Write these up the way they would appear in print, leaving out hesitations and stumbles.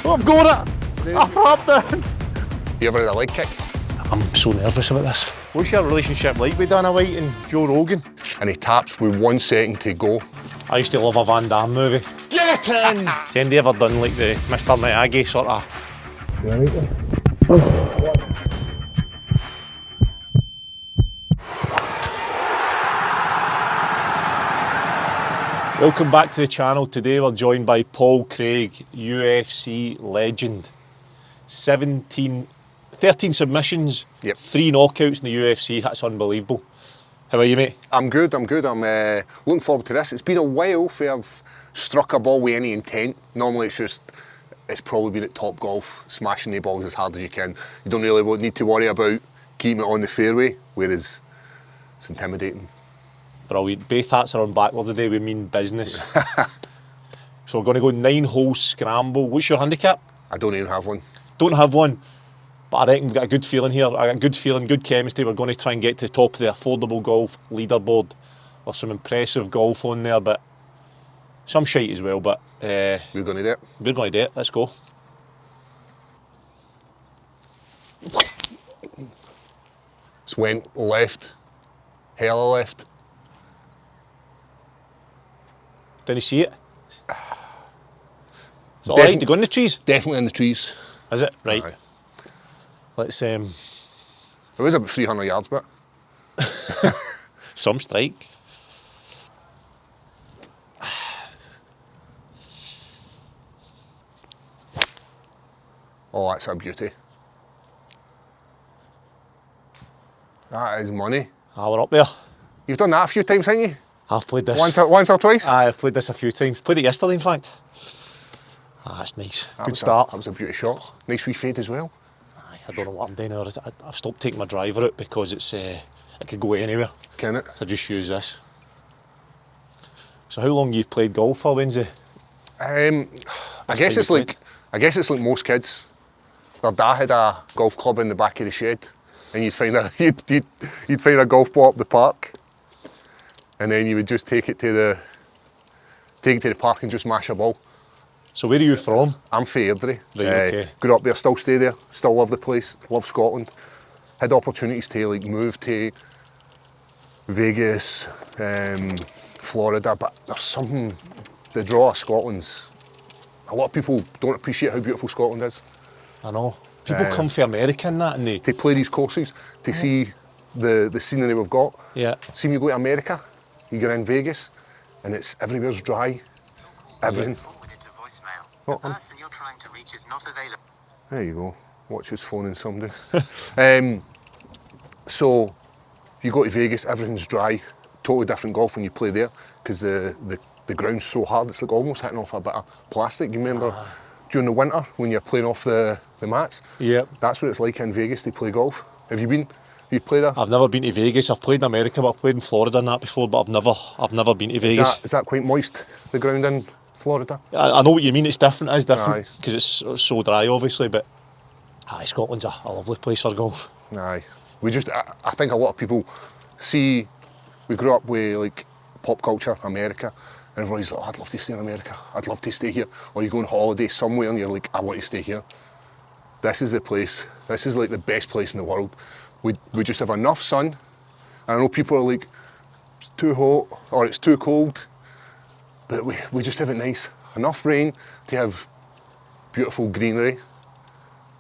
I've got it! I've tapped it! You ever had a leg kick? I'm so nervous about this. What's your relationship like with Dana White and Joe Rogan? And he taps with 1 second to go. I used to love a Van Damme movie. Get in! Has anybody ever done like the Mr. Miyagi sort of? Welcome back to the channel. Today we're joined by Paul Craig, UFC legend. 13 submissions, Yep. 3 knockouts in the UFC. That's unbelievable. How are you, mate? I'm good. I'm looking forward to this. It's been a while since I've struck a ball with any intent. Normally it's probably been at Top Golf, smashing the balls as hard as you can. You don't really need to worry about keeping it on the fairway, whereas it's intimidating. Brilliant. Both hats are on backwards today, we mean business. So we're going to go 9-hole scramble. What's your handicap? I don't even have one. Don't have one, but I reckon we've got a good feeling here. I got a good feeling, good chemistry. We're going to try and get to the top of the affordable golf leaderboard. There's some impressive golf on there, but some shite as well, but we're going to do it. We're going to do it. Let's go. Just went left, hella left. Didn't you see it? Is it alright to go in the trees? Definitely in the trees. Is it? Right. Aye. Let's It was about 300 yards, but some strike. oh, that's a beauty. That is money. Ah, we're up there. You've done that a few times, haven't you? I've played this. Once or twice? I've played this a few times. Played it yesterday, in fact. Ah, that's nice. Good start. That was a beauty shot. Nice wee fade as well. Aye, I don't know what I'm doing now. I've stopped taking my driver out because it could go anywhere. Can it? So I just use this. So how long you played golf for, Lenzie? I guess it's like most kids. Their dad had a golf club in the back of the shed, and you'd find a golf ball up the park, and then you would just take it to the park and just mash a ball. So where are you from? I'm from Airdrie. Right, okay. Grew up there, still stay there, still love the place, love Scotland. Had opportunities to like move to Vegas, Florida, but there's something, the draw of Scotland's, a lot of people don't appreciate how beautiful Scotland is. I know. People come from America and that, and they... To play these courses, to see the scenery we've got. Yeah. See when you go to America, you go in Vegas, and everywhere's dry, everything. The person you're trying to reach is not available. There you go. Watch who's phoning somebody. So, you go to Vegas, everything's dry. Totally different golf when you play there, because the ground's so hard, it's like almost hitting off a bit of plastic. You remember during the winter when you're playing off the mats? Yep. That's what it's like in Vegas to play golf. Have you been? You played there? I've never been to Vegas. I've played in America, but I've played in Florida and that before, but I've never been to Vegas. Is that quite moist, the ground in Florida? I know what you mean, it's different Aye. because it's so dry obviously, but Scotland's a lovely place for golf. Aye. I think a lot of people see, we grew up with like pop culture, America, and everybody's like, oh, I'd love to stay in America, I'd love to stay here. Or you go on holiday somewhere and you're like, I want to stay here. This is the place, this is like the best place in the world. We just have enough sun, and I know people are like, it's too hot, or it's too cold, but we just have it nice. Enough rain to have beautiful greenery.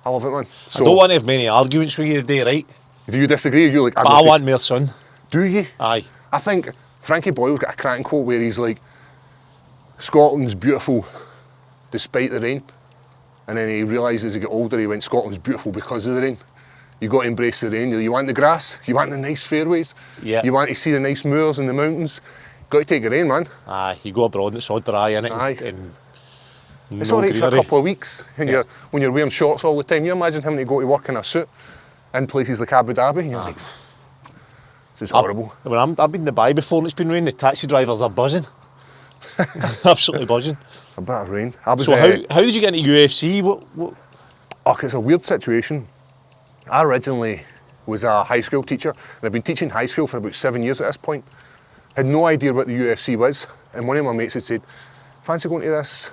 I love it, man. So, I don't want to have many arguments with you today, right? do you disagree? You're like, But I want more sun. Do you? Aye. I think Frankie Boyle's got a cracking quote where he's like, Scotland's beautiful despite the rain. And then he realised as he got older, he went, Scotland's beautiful because of the rain. You got to embrace the rain. You want the grass, you want the nice fairways, Yeah. You want to see the nice moors and the mountains. Got to take the rain, man. Aye, you go abroad and it's all dry, innit? Aye. And It's no all right for a greenery. couple of weeks, and when you're wearing shorts all the time. You imagine having to go to work in a suit in places like Abu Dhabi, and you're like, this is horrible. I've been to Dubai before and it's been raining, the taxi drivers are buzzing. Absolutely buzzing. A bit of rain. So how did you get into UFC? What? Oh, it's a weird situation. I originally was a high school teacher, and I've been teaching high school for about 7 years at this point. Had no idea what the UFC was, and one of my mates had said, fancy going to this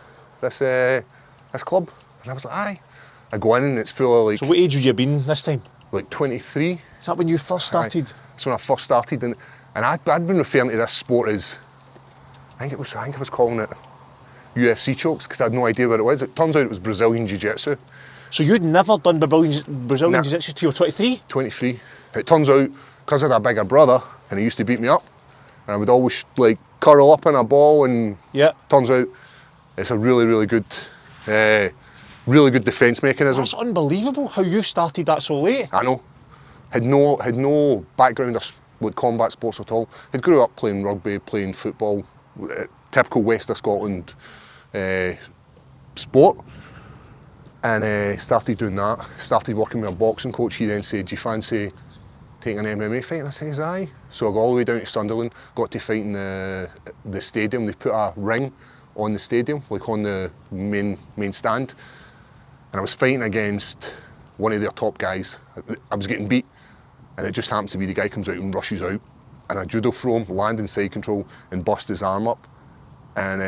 club? And I was like, aye. I go in and it's full of like... So what age would you have been this time? Like 23. Is that when you first started? Aye. That's when I first started, and I'd been referring to this sport as, I think I was calling it UFC chokes, because I had no idea what it was. It turns out it was Brazilian Jiu-Jitsu. So you'd never done Brazilian Nah. Jiu-Jitsu till you were 23? 23. It turns out, because I had a bigger brother, and he used to beat me up, and I would always like curl up in a ball, and Yeah. turns out it's a really, really good defence mechanism. That's unbelievable how you've started that so late. I know. Had no background with combat sports at all. Had grew up playing rugby, playing football, typical West of Scotland sport. And started doing that. Started working with a boxing coach. He then said, do you fancy taking an MMA fight? And I says, aye. So I got all the way down to Sunderland, got to fight in the stadium. They put a ring on the stadium, like on the main stand. And I was fighting against one of their top guys. I was getting beat, and it just happens to be the guy comes out and rushes out, and I judo throw him, land in side control, and bust his arm up. And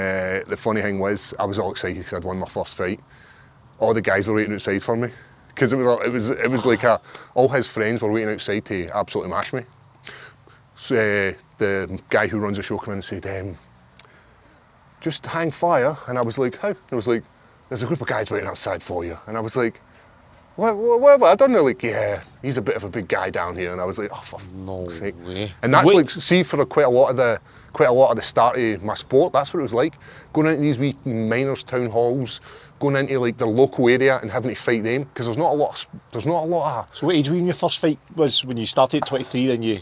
the funny thing was, I was all excited because I'd won my first fight. All the guys were waiting outside for me, because it was like all his friends were waiting outside to absolutely mash me. So the guy who runs the show came in and said, just hang fire. And I was like, how? I was like, there's a group of guys waiting outside for you. And I was like, what have I done? They're like, yeah, he's a bit of a big guy down here. And I was like, oh, for fuck's sake. Way. And that's like, see, for quite a lot of the start of my sport, that's what it was like. Going into these wee miners' town halls, going into like their local area and having to fight them, because there's not a lot of... So what age were you when your first fight was? When you started at 23, then you...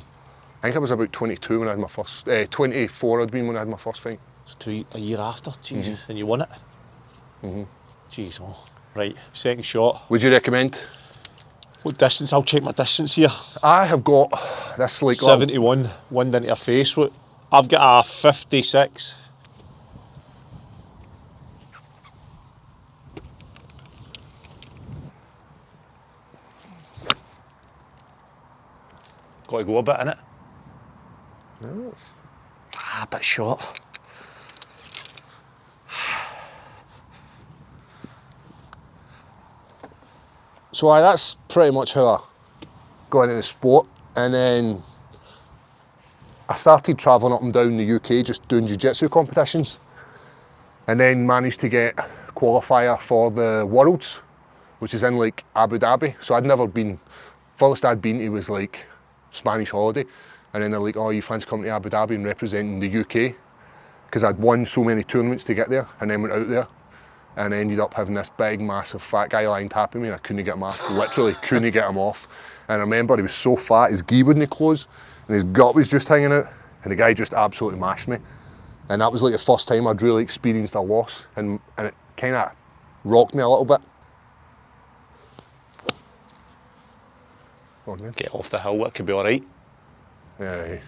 I think I was about 22 when I had my first... 24 I'd been when I had my first fight. So a year after, Jesus, and you won it? Mm-hmm. Jeez, oh. Right, second shot. Would you recommend? What distance? I'll check my distance here. I have got this like... 71, wind into your face. What? I've got a 56. Got to go a bit, innit? Yes. A bit short. So that's pretty much how I got into the sport, and then I started travelling up and down the UK just doing jiu-jitsu competitions, and then managed to get qualifier for the Worlds, which is in like Abu Dhabi. So I'd never been, furthest I'd been to was like Spanish holiday, and then they're like, oh, you fancy coming to Abu Dhabi and representing the UK, because I'd won so many tournaments to get there, and then went out there and ended up having this big, massive fat guy lying tapping me, and I couldn't get him off. Literally couldn't get him off. And I remember he was so fat, his gi wouldn't close, and his gut was just hanging out, and the guy just absolutely mashed me. And that was like the first time I'd really experienced a loss, and it kind of rocked me a little bit. Come on, man. Get off the hill, it could be alright. Yeah.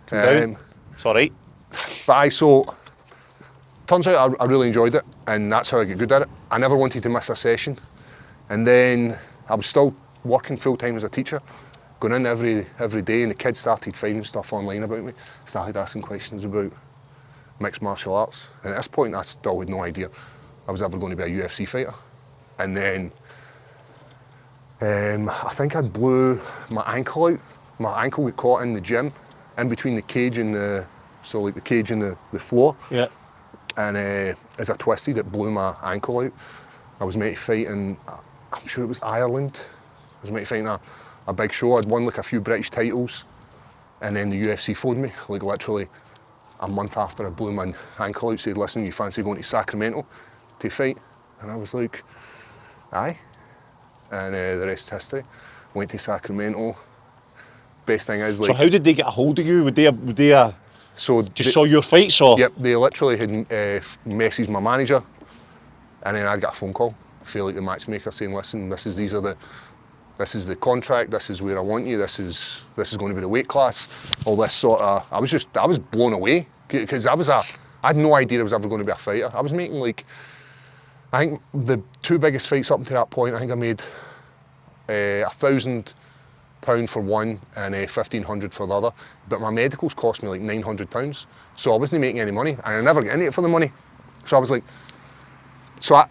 Come down. It's alright. But so turns out I really enjoyed it, and that's how I get good at it. I never wanted to miss a session. And then I was still working full time as a teacher, going in every day, and the kids started finding stuff online about me, started asking questions about mixed martial arts. And at this point I still had no idea I was ever going to be a UFC fighter. And then I think I blew my ankle out. My ankle got caught in the gym, in between the cage and the floor. Yeah. And as I twisted, it blew my ankle out. I was meant to fight in, I'm sure it was Ireland. I was meant to fight in a big show. I'd won like a few British titles, and then the UFC phoned me, like literally a month after I blew my ankle out, said, listen, you fancy going to Sacramento to fight? And I was like, aye. And the rest is history. Went to Sacramento. Best thing is, like... So how did they get a hold of you? Would they so saw your fights, or? Yep, they literally had messaged my manager, and then I got a phone call, feel like the matchmaker, saying, listen, this is the contract, this is where I want you, this is going to be the weight class, all this sort of... I was blown away, because I had no idea I was ever going to be a fighter. I was making like, I think the two biggest fights up to that point, I think I made £1,000 for one and $1,500 for the other, but my medicals cost me like £900, so I wasn't making any money, and I never get into it for the money. So I was like, So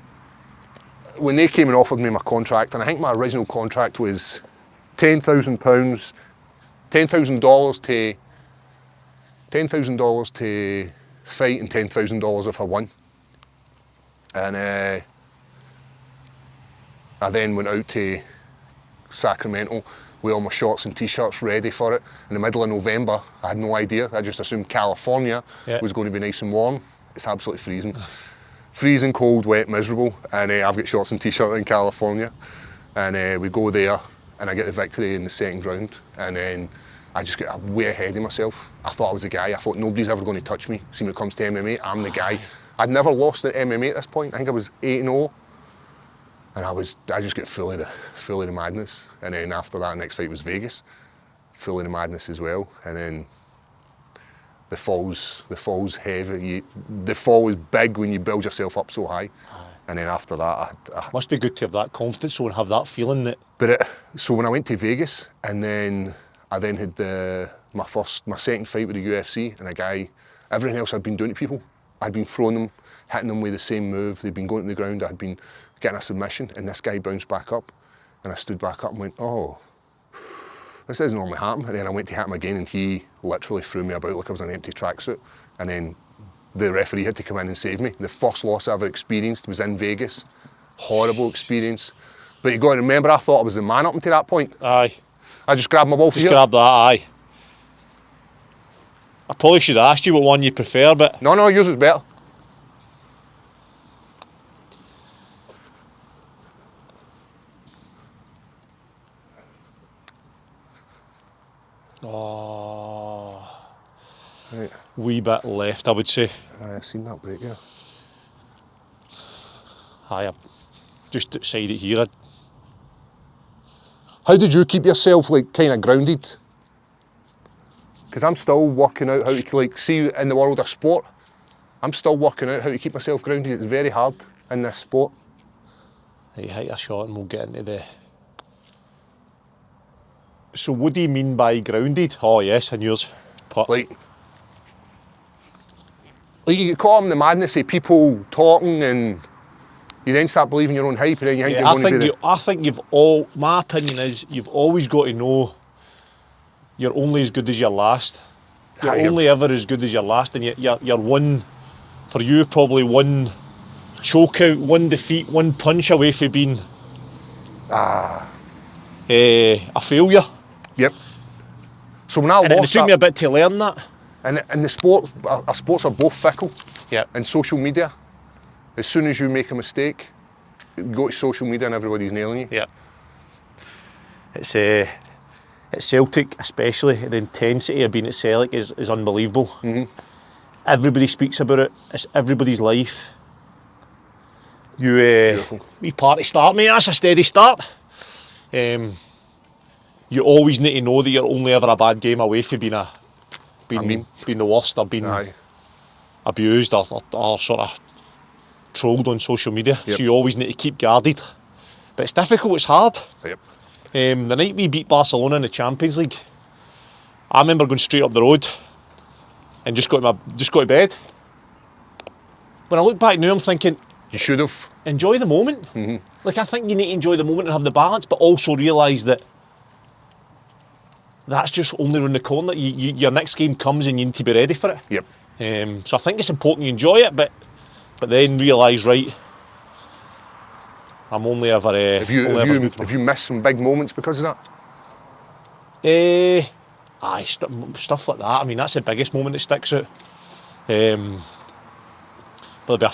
when they came and offered me my contract, and I think my original contract was £10,000, $10,000 to fight and $10,000 if I won. And I then went out to Sacramento with all my shorts and t-shirts ready for it. In the middle of November, I had no idea. I just assumed California was going to be nice and warm. It's absolutely freezing. Freezing, cold, wet, miserable. And I've got shorts and t-shirt in California. And we go there and I get the victory in the second round. And then I just get way ahead of myself. I thought I was the guy. I thought nobody's ever going to touch me. See, when it comes to MMA, I'm the guy. I'd never lost at MMA at this point. I think I was 8-0. And I just get full of the madness. And then after that, next fight was Vegas. Full of the madness as well. And then the fall's heavy. The fall is big when you build yourself up so high. And then after that, Must be good to have that confidence and have that feeling that... So when I went to Vegas, and then I had my second fight with the UFC, and a guy, everything else I'd been doing to people, I'd been throwing them, hitting them with the same move, they'd been going to the ground, I'd been getting a submission, and this guy bounced back up, and I stood back up and went, oh, this doesn't normally happen. And then I went to hit him again, and he literally threw me about like I was an empty tracksuit, and then the referee had to come in and save me. The first loss I ever experienced was in Vegas. Horrible experience. But you got to remember, I thought I was the man up until that point. Aye. I just grabbed my ball for you. Just grab that, aye. I probably should have asked you what one you prefer, but... No, yours was better. Oh... Right. Wee bit left, I would say. I've seen that break, yeah. Aye, just outside it here. How did you keep yourself like kind of grounded? Because I'm still working out how to see in the world of sport. I'm still working out how to keep myself grounded. It's very hard in this sport. Right, hit a shot and we'll get into the... So what do you mean by grounded? Oh yes, and yours. Like you get caught up in the madness of people talking, and you then start believing your own hype, and then you think you're going to be I think my opinion is you've always got to know you're only as good as your last. You're only ever as good as your last, and you're one, for you probably one chokeout, one defeat, one punch away from being a failure. Yep. So when I lost it took me a bit to learn that. And the sports are both fickle. Yeah. And social media, as soon as you make a mistake, you go to social media and everybody's nailing you. Yeah. It's at Celtic especially, the intensity of being at Celtic is unbelievable. Mm-hmm. Everybody speaks about it. It's everybody's life. You party start, mate. That's a steady start. You always need to know that you're only ever a bad game away from being being the worst, or being abused, or sort of trolled on social media. Yep. So you always need to keep guarded. But it's difficult. It's hard. Yep. The night we beat Barcelona in the Champions League, I remember going straight up the road and just got to bed. When I look back now, I'm thinking, you should have. Enjoy the moment. Mm-hmm. Like, I think you need to enjoy the moment and have the balance, but also realise that that's just only around the corner. Your next game comes and you need to be ready for it. Yep. So I think it's important you enjoy it, but then realise, right, I'm only ever... Have you missed some big moments because of that? Stuff like that. I mean, that's the biggest moment that sticks out. But there'll be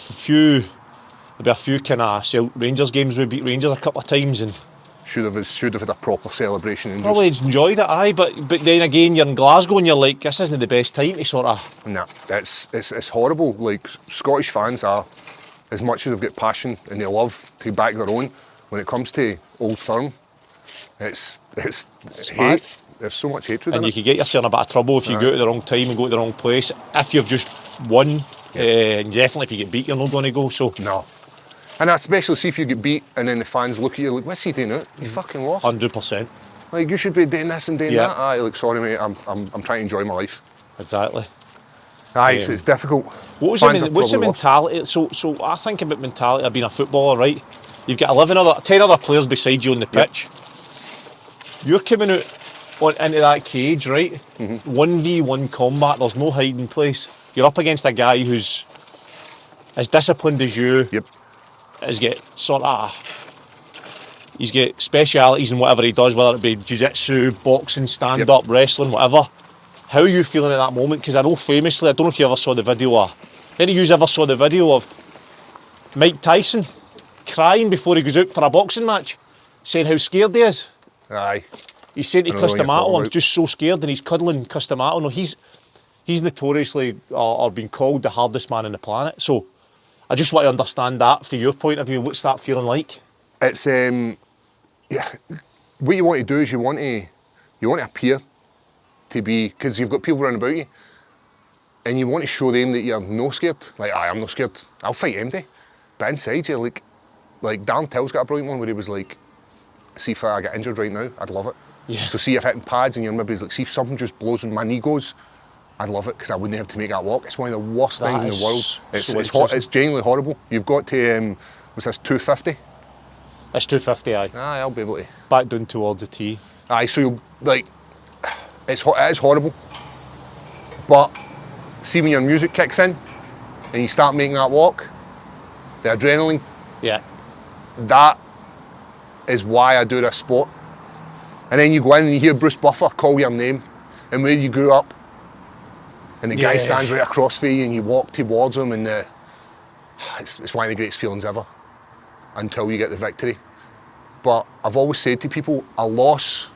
a few kind of Rangers games where we beat Rangers a couple of times and should have had a proper celebration. And probably enjoyed it, aye. But then again, you're in Glasgow and you're like, this isn't the best time to sort of... Nah, it's horrible. Like, Scottish fans are, as much as they've got passion and they love to back their own, when it comes to Old Firm, it's hate. Mad. There's so much hatred and in you could get yourself in a bit of trouble if you go to the wrong time and go to the wrong place. If you've just won, and definitely if you get beat, you're not going to go. So no. And especially see if you get beat and then the fans look at you like, what's he doing out? You fucking lost. 100%. Like, you should be doing this and doing that. Aye, like, sorry mate, I'm trying to enjoy my life. Exactly. Aye, it's difficult. What's Fans the are probably lost. mentality? So I think about mentality of being a footballer, right? You've got 10 other players beside you on the pitch. You're coming out into that cage, right? 1v1 combat, there's no hiding place. You're up against a guy who's as disciplined as you. Yep. He's got specialities in whatever he does, whether it be jiu-jitsu, boxing, stand-up, wrestling, whatever. How are you feeling at that moment? Because I know famously, I don't know if you ever saw the video, any of you ever saw the video of Mike Tyson crying before he goes out for a boxing match, saying how scared he is? Aye. He's saying to I know what you're Customato, talking I'm about. just so scared, and he's cuddling Customato. No, he's notoriously or been called the hardest man on the planet. So I just want to understand that from your point of view. What's that feeling like? It's what you want to do is you want to appear to be, because you've got people around about you, and you want to show them that you're no scared. Like, I'm not scared. I'll fight empty. But inside you're like Darren Till's got a brilliant one where he was like, see if I get injured right now, I'd love it. Yeah. So see you're hitting pads and you're maybe like, see if something just blows and my knee goes, I'd love it because I wouldn't have to make that walk. It's one of the worst things in the world. It's genuinely horrible. You've got to, what's this, 250? It's 250, aye. Aye, I'll be able to. Back down towards the tee. Aye, so you'll, like, it is horrible. But see when your music kicks in and you start making that walk, the adrenaline, Yeah. that is why I do this sport. And then you go in and you hear Bruce Buffer call your name and where you grew up, and the guy stands right across from you and you walk towards him, and it's one of the greatest feelings ever until you get the victory. But I've always said to people, a loss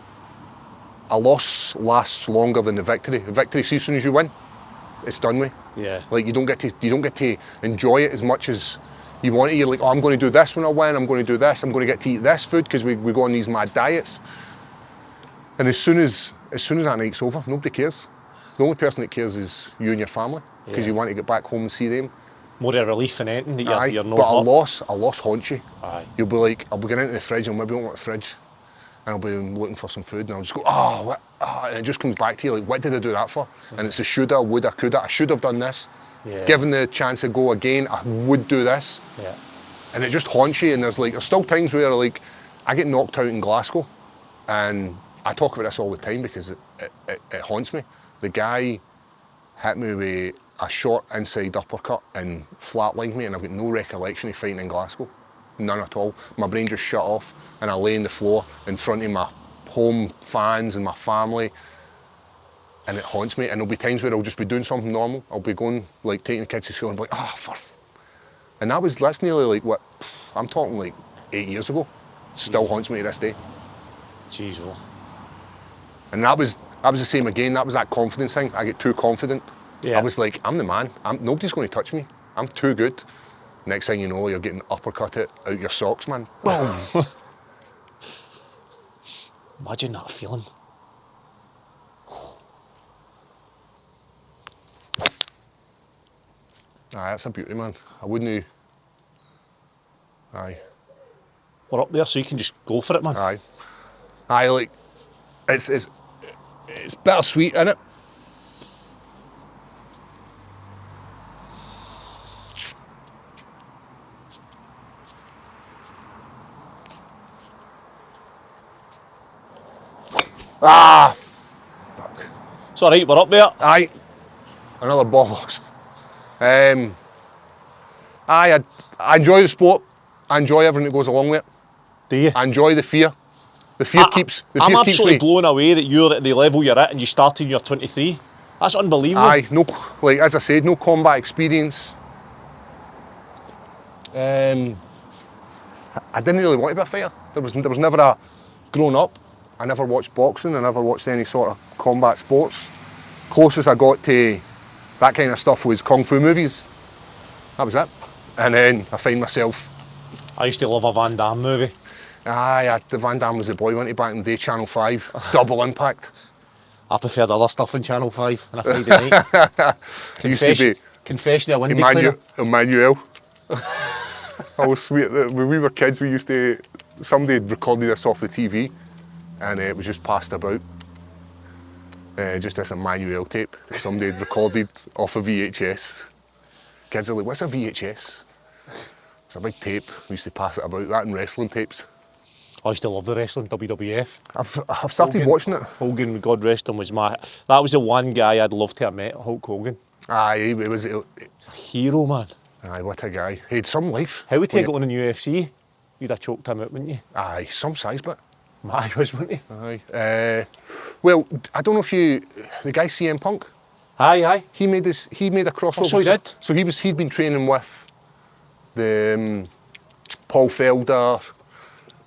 lasts longer than the victory. The victory, as soon as you win, it's done with. Yeah. Like you don't get to enjoy it as much as you want it. You're like, oh, I'm going to do this when I win. I'm going to do this. I'm going to get to eat this food because we go on these mad diets. And as soon as that night's over, nobody cares. The only person that cares is you and your family because you want to get back home and see them. More of a relief in anything that you're not but hurt. a loss haunts you. Aye. You'll be like, I'll be going into the fridge and maybe open the fridge and I'll be looking for some food and I'll just go, and it just comes back to you like, what did I do that for? And it's a shoulda, woulda, coulda. I should have done this. Yeah. Given the chance to go again, I would do this. Yeah. And it just haunts you. And there's still times where like I get knocked out in Glasgow, and I talk about this all the time because it haunts me. The guy hit me with a short inside uppercut and flatlined me, and I've got no recollection of fighting in Glasgow. None at all. My brain just shut off, and I lay on the floor in front of my home fans and my family, and it haunts me. And there'll be times where I'll just be doing something normal. I'll be going, like, taking the kids to school and be like, and that's nearly like what, I'm talking like 8 years ago. Still haunts me to this day. Jeez, well. And that was the same again. That was that confidence thing. I get too confident. Yeah. I was like, I'm the man. Nobody's going to touch me. I'm too good. Next thing you know, you're getting uppercutted out your socks, man. Boom. Imagine that feeling. Aye, that's a beauty, man. I wouldn't. Aye. We're up there, so you can just go for it, man. Aye. Aye, like, it's bittersweet, innit? Fuck. It's alright, we're up there. Aye. Another ball lost. Aye, I enjoy the sport. I enjoy everything that goes along with it. Do you? I enjoy the fear. The fear keeps I'm absolutely me. blown away that you're at the level you're at and you started when you're 23. That's unbelievable. Aye, no, like as I said, no combat experience. I didn't really want to be a fighter. There was never a growing up. I never watched boxing. I never watched any sort of combat sports. Closest I got to that kind of stuff was kung fu movies. That was it. And then I find myself. I used to love a Van Damme movie. Aye, the Van Damme was the boy, wasn't he, back in the day, Channel 5, Double Impact. I preferred other stuff on Channel 5 on a Friday night. Used to be Confession of a Windy Cleaner. Emmanuel. I was sweet. When we were kids, somebody had recorded us off the TV and it was just passed about. Just this Emmanuel tape somebody had recorded off a VHS. Kids are like, what's a VHS? It's a big tape. We used to pass it about, that and wrestling tapes. I used to love the wrestling, WWF. I've started watching it. Hogan, God rest him, was my... That was the one guy I'd love to have met, Hulk Hogan. Aye, it was... A hero, man. Aye, what a guy. He had some life. How would he have got on in UFC? You'd have choked him out, wouldn't you? Aye, some size bit. My was, wouldn't he? Aye. Well, I don't know if you... The guy CM Punk? Aye. He made a crossover. So he did? So he'd been training with the Paul Felder,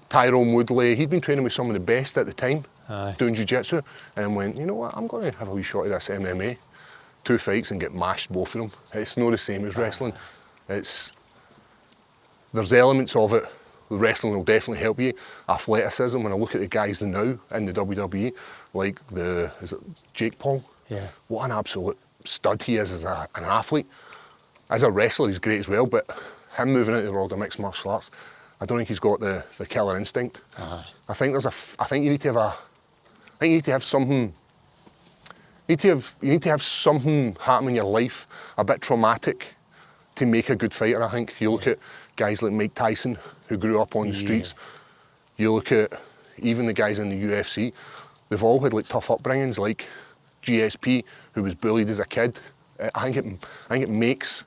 Tyrone Woodley. He'd been training with some of the best at the time, doing jiu-jitsu, and went, you know what, I'm going to have a wee shot of this MMA. 2 fights and get mashed, both of them. It's not the same as wrestling. There's elements of it. The wrestling will definitely help you. Athleticism, when I look at the guys now in the WWE, like is it Jake Paul? Yeah. What an absolute stud he is as an athlete. As a wrestler, he's great as well, but him moving into the world of mixed martial arts, I don't think he's got the killer instinct. I think you need to have something. You need to have something happen in your life, a bit traumatic, to make a good fighter, I think. You look at guys like Mike Tyson, who grew up on the streets. You look at even the guys in the UFC, they've all had like tough upbringings, like GSP, who was bullied as a kid. I think it makes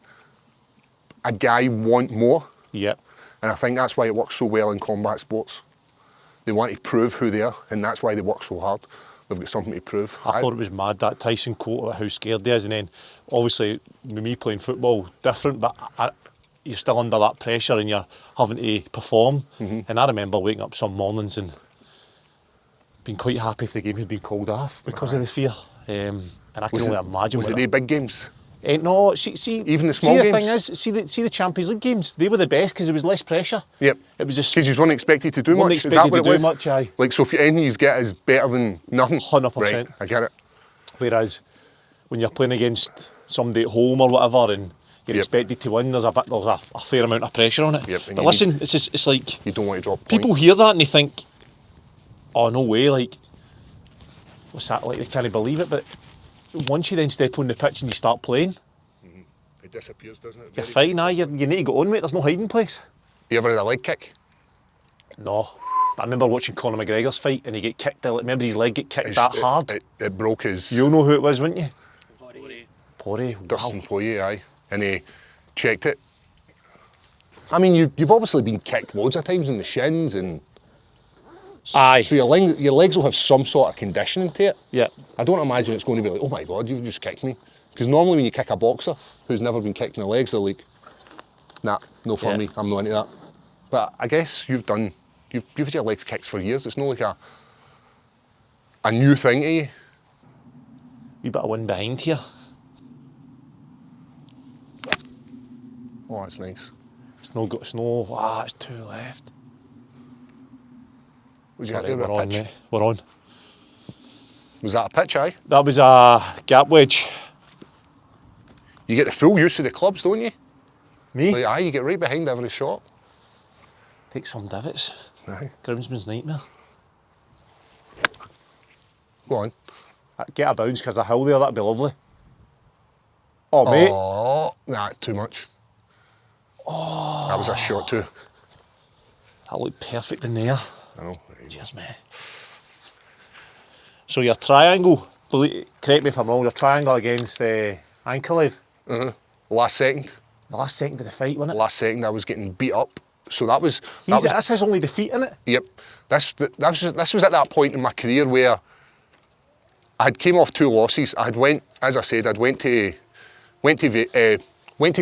a guy want more. Yep. And I think that's why it works so well in combat sports. They want to prove who they are, and that's why they work so hard. They've got something to prove. I thought it was mad, that Tyson quote about how scared he is, and then obviously with me playing football, different, but you're still under that pressure and you're having to perform. And I remember waking up some mornings and being quite happy if the game had been called off because of the fear. And I can only imagine. Was it the big games? No, see, even the small games. The thing is, see the Champions League games. They were the best because there was less pressure. Yep. It was just because you weren't expected to do much. Is that what it was? Much, aye. Like, so if anything you get is better than nothing. 100%. Right, I get it. Whereas when you're playing against somebody at home or whatever, and you're expected to win, there's a fair amount of pressure on it. Yep. But listen, it's like you don't want to drop points. People hear that and they think, oh no way, like what's that like? They can't believe it. But once you then step on the pitch and you start playing. It disappears, doesn't it? You're fine, you need to go on, mate. There's no hiding place. You ever had a leg kick? No. But I remember watching Conor McGregor's fight and he get kicked. Remember his leg get kicked that hard? It broke his... You'll know who it was, wouldn't you? Poirier. Dustin Poirier, aye. And he checked it. I mean, you've obviously been kicked loads of times in the shins and... Aye. So your legs will have some sort of conditioning to it. Yeah. I don't imagine it's going to be like, oh my God, you've just kicked me. Because normally when you kick a boxer who's never been kicked in the legs, they're like, nah, no for me, I'm not into that. But I guess you've had your legs kicked for years. It's not like a new thing to you. Wee bit of wind behind here. Oh, that's nice. It's two left. Was Sorry, we're on, mate. We're on. Was that a pitch, aye? That was a gap wedge. You get the full use of the clubs, don't you? Me? Like, aye, you get right behind every shot. Take some divots. Aye. Groundsman's nightmare. Go on. Get a bounce because a hill there, that'd be lovely. Oh, mate. Oh, nah, too much. Oh. That was a shot too. That looked perfect in there. I know. Cheers, mate. So your triangle, correct me if I'm wrong, your triangle against Ankalev. Last second. The last second of the fight, wasn't it? Last second, I was getting beat up. So that's his only defeat, isn't it? Yep. This was at that point in my career where I had came off 2 losses. I'd went to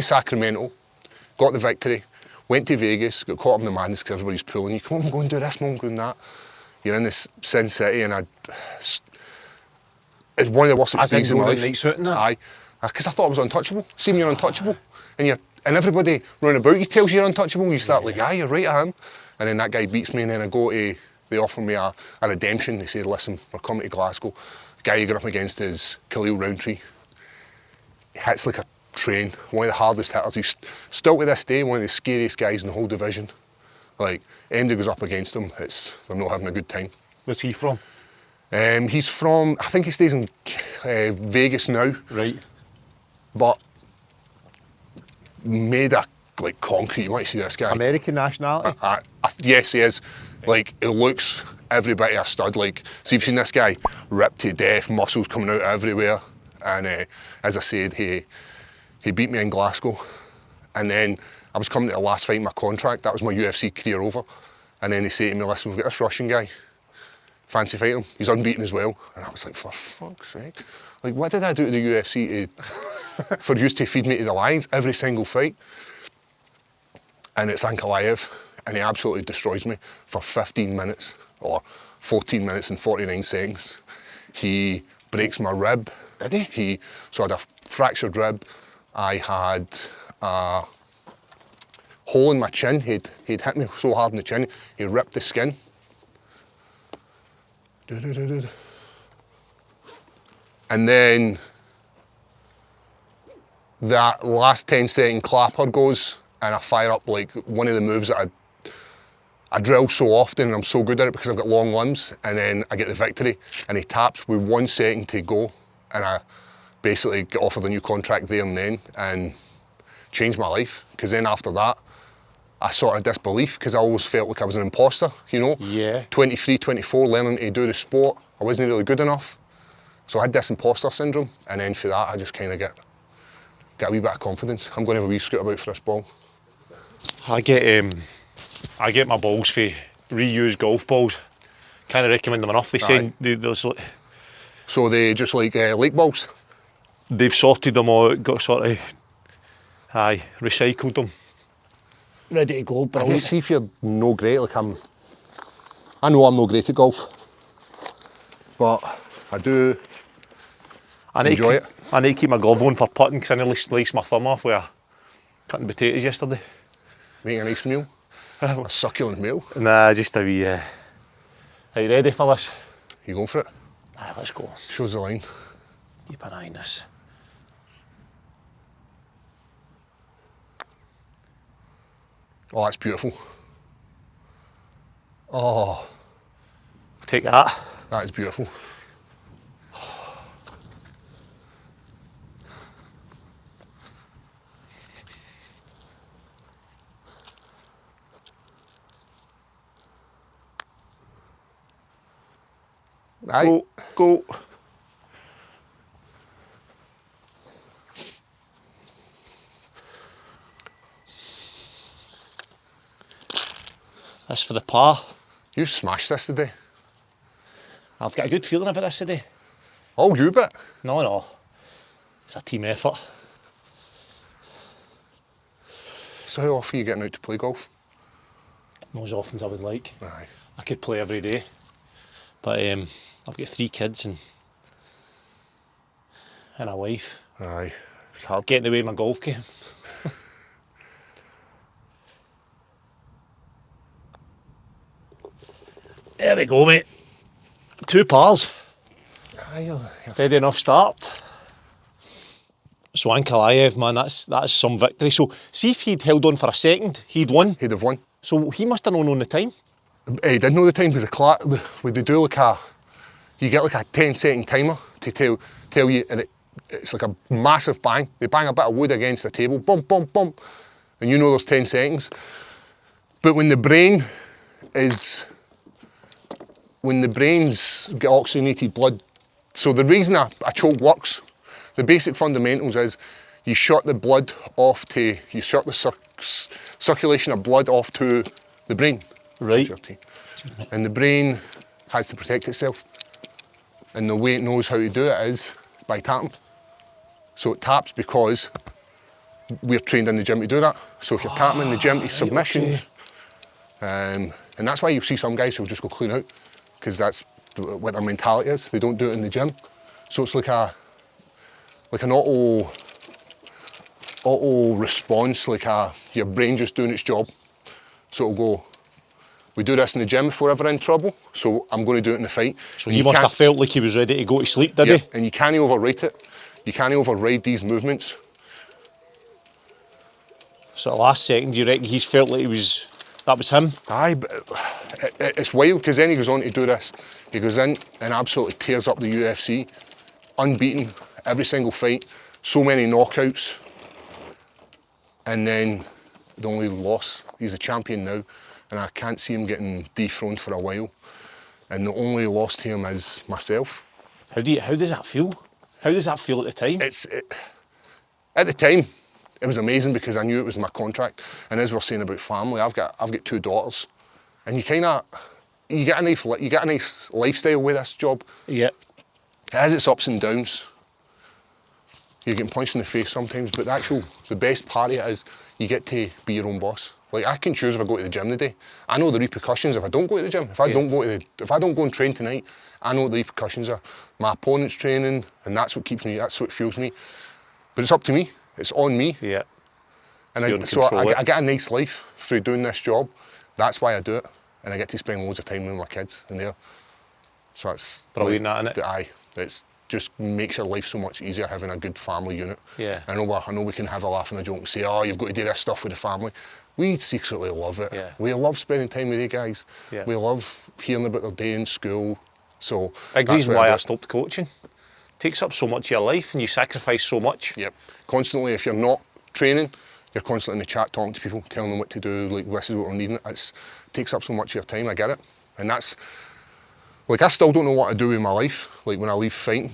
Sacramento, got the victory, went to Vegas, got caught up in the madness because everybody's pulling you. Come on, go and do this, mum, go and that. You're in this Sin City, and it's one of the worst experiences in my life. Aye, because I thought I was untouchable. See when you're untouchable, and everybody running about you tells you you're untouchable. You start like, aye, you're right at him, and then that guy beats me, and then they offer me a redemption. They say, listen, we're coming to Glasgow. The guy you got up against is Khalil Roundtree. He hits like a train. One of the hardest hitters. He's still to this day one of the scariest guys in the whole division. Like, anybody goes up against him, they're not having a good time. Where's he from? He's from, I think he stays in Vegas now, Right. but made of like concrete. You want to see this guy? American nationality. Yes, he is. Like, he looks every bit of a stud. Like, see, you've seen this guy ripped to death, muscles coming out everywhere. And as I said, he beat me in Glasgow. And then I was coming to the last fight in my contract. That was my UFC career over. And then they say to me, listen, we've got this Russian guy. Fancy fighting him. He's unbeaten as well. And I was like, for fuck's sake. Like, what did I do to the UFC for you to feed me to the lions every single fight? And it's Ankalaev, and he absolutely destroys me for 15 minutes, or 14 minutes and 49 seconds. He breaks my rib. Did he? So I had a fractured rib. I had a hole in my chin. He'd hit me so hard in the chin, he ripped the skin. And then that last 10-second clapper goes, and I fire up like one of the moves that I drill so often, and I'm so good at it because I've got long limbs, and then I get the victory, and he taps with 1 second to go, and I basically get offered a new contract there and then, and changed my life, because then after that, I sort of disbelief, because I always felt like I was an imposter, you know? Yeah. 23, 24, learning to do the sport, I wasn't really good enough, so I had this imposter syndrome, and then for that, I just kind of get a wee bit of confidence. I'm going to have a wee scoot about for this ball. I get my balls for reused golf balls. Can't recommend them enough. They say So they just like lake balls? They've sorted them out, got sort of, recycled them. Ready to go, I brilliant. can see if you're no great, like I know I'm no great at golf, but I do enjoy it. I need to keep my glove on for putting because I nearly sliced my thumb off with cutting potatoes yesterday. Making a nice meal, a succulent meal. Nah, just a wee... Are you ready for this? You going for it? Aye, let's go. Shows the line. Keep an eye on this. Oh, that's beautiful. Oh, Take that. that is beautiful. Right. Go. This for the par. You've smashed this today. I've got a good feeling about this today. Oh, you bet. No. It's a team effort. So how often are you getting out to play golf? Not as often as I would like. Aye. I could play every day. But I've got 3 kids and a wife. Aye. It's hard. Getting away with my golf game. There we go, mate. 2 pars. Aye, you're Steady enough start. So Ankalaev, man, that's some victory. So see if he'd held on for a second, he'd won. He'd have won. So he must have known the time. He did know the time because the clock, when they do like you get like a 10-second timer to tell you, and it's like a massive bang. They bang a bit of wood against the table, bump, bump, bump, and you know there's 10 seconds. But when the brain's got oxygenated blood, so the reason a choke works, the basic fundamentals is you shut the blood off to, you shut the circulation of blood off to the brain. Right. And the brain has to protect itself. And the way it knows how to do it is by tapping. So it taps because we're trained in the gym to do that. So if you're tapping in the gym to submissions, and that's why you see some guys who'll just go clean out, because that's what their mentality is. They don't do it in the gym. So it's like an auto response, like your brain just doing its job. So it'll go, we do this in the gym if we're ever in trouble, so I'm going to do it in the fight. So he must have felt like he was ready to go to sleep, did he? And you can't overrate it. You can't override these movements. So the last second, do you reckon he's felt like he was That was him. Aye, but it's wild because then he goes on to do this. He goes in and absolutely tears up the UFC, unbeaten, every single fight, so many knockouts. And then the only loss, he's a champion now, and I can't see him getting dethroned for a while. And the only loss to him is myself. How does that feel? How does that feel at the time? At the time, it was amazing because I knew it was my contract. And as we're saying about family, I've got 2 daughters, and you get a nice lifestyle with this job. Yeah. It has its ups and downs. You're getting punched in the face sometimes, but the best part of it is you get to be your own boss. Like, I can choose if I go to the gym today. I know the repercussions if I don't go to the gym. If I don't go and train tonight, I know what the repercussions are. My opponent's training, and that's what fuels me. But it's up to me. It's on me. Yeah. And I get a nice life through doing this job. That's why I do it. And I get to spend loads of time with my kids in there. So it's brilliant, isn't it? Aye. It's just makes your life so much easier having a good family unit. Yeah. I know we can have a laugh and a joke and say, oh, you've got to do this stuff with the family. We secretly love it. Yeah. We love spending time with you guys. Yeah. We love hearing about their day in school. So big reason why I stopped coaching. Takes up so much of your life and you sacrifice so much. Yep. Constantly, if you're not training, you're constantly in the chat talking to people, telling them what to do, like, this is what we're needing. It takes up so much of your time, I get it. And that's, like, I still don't know what to do with my life. Like, when I leave fighting,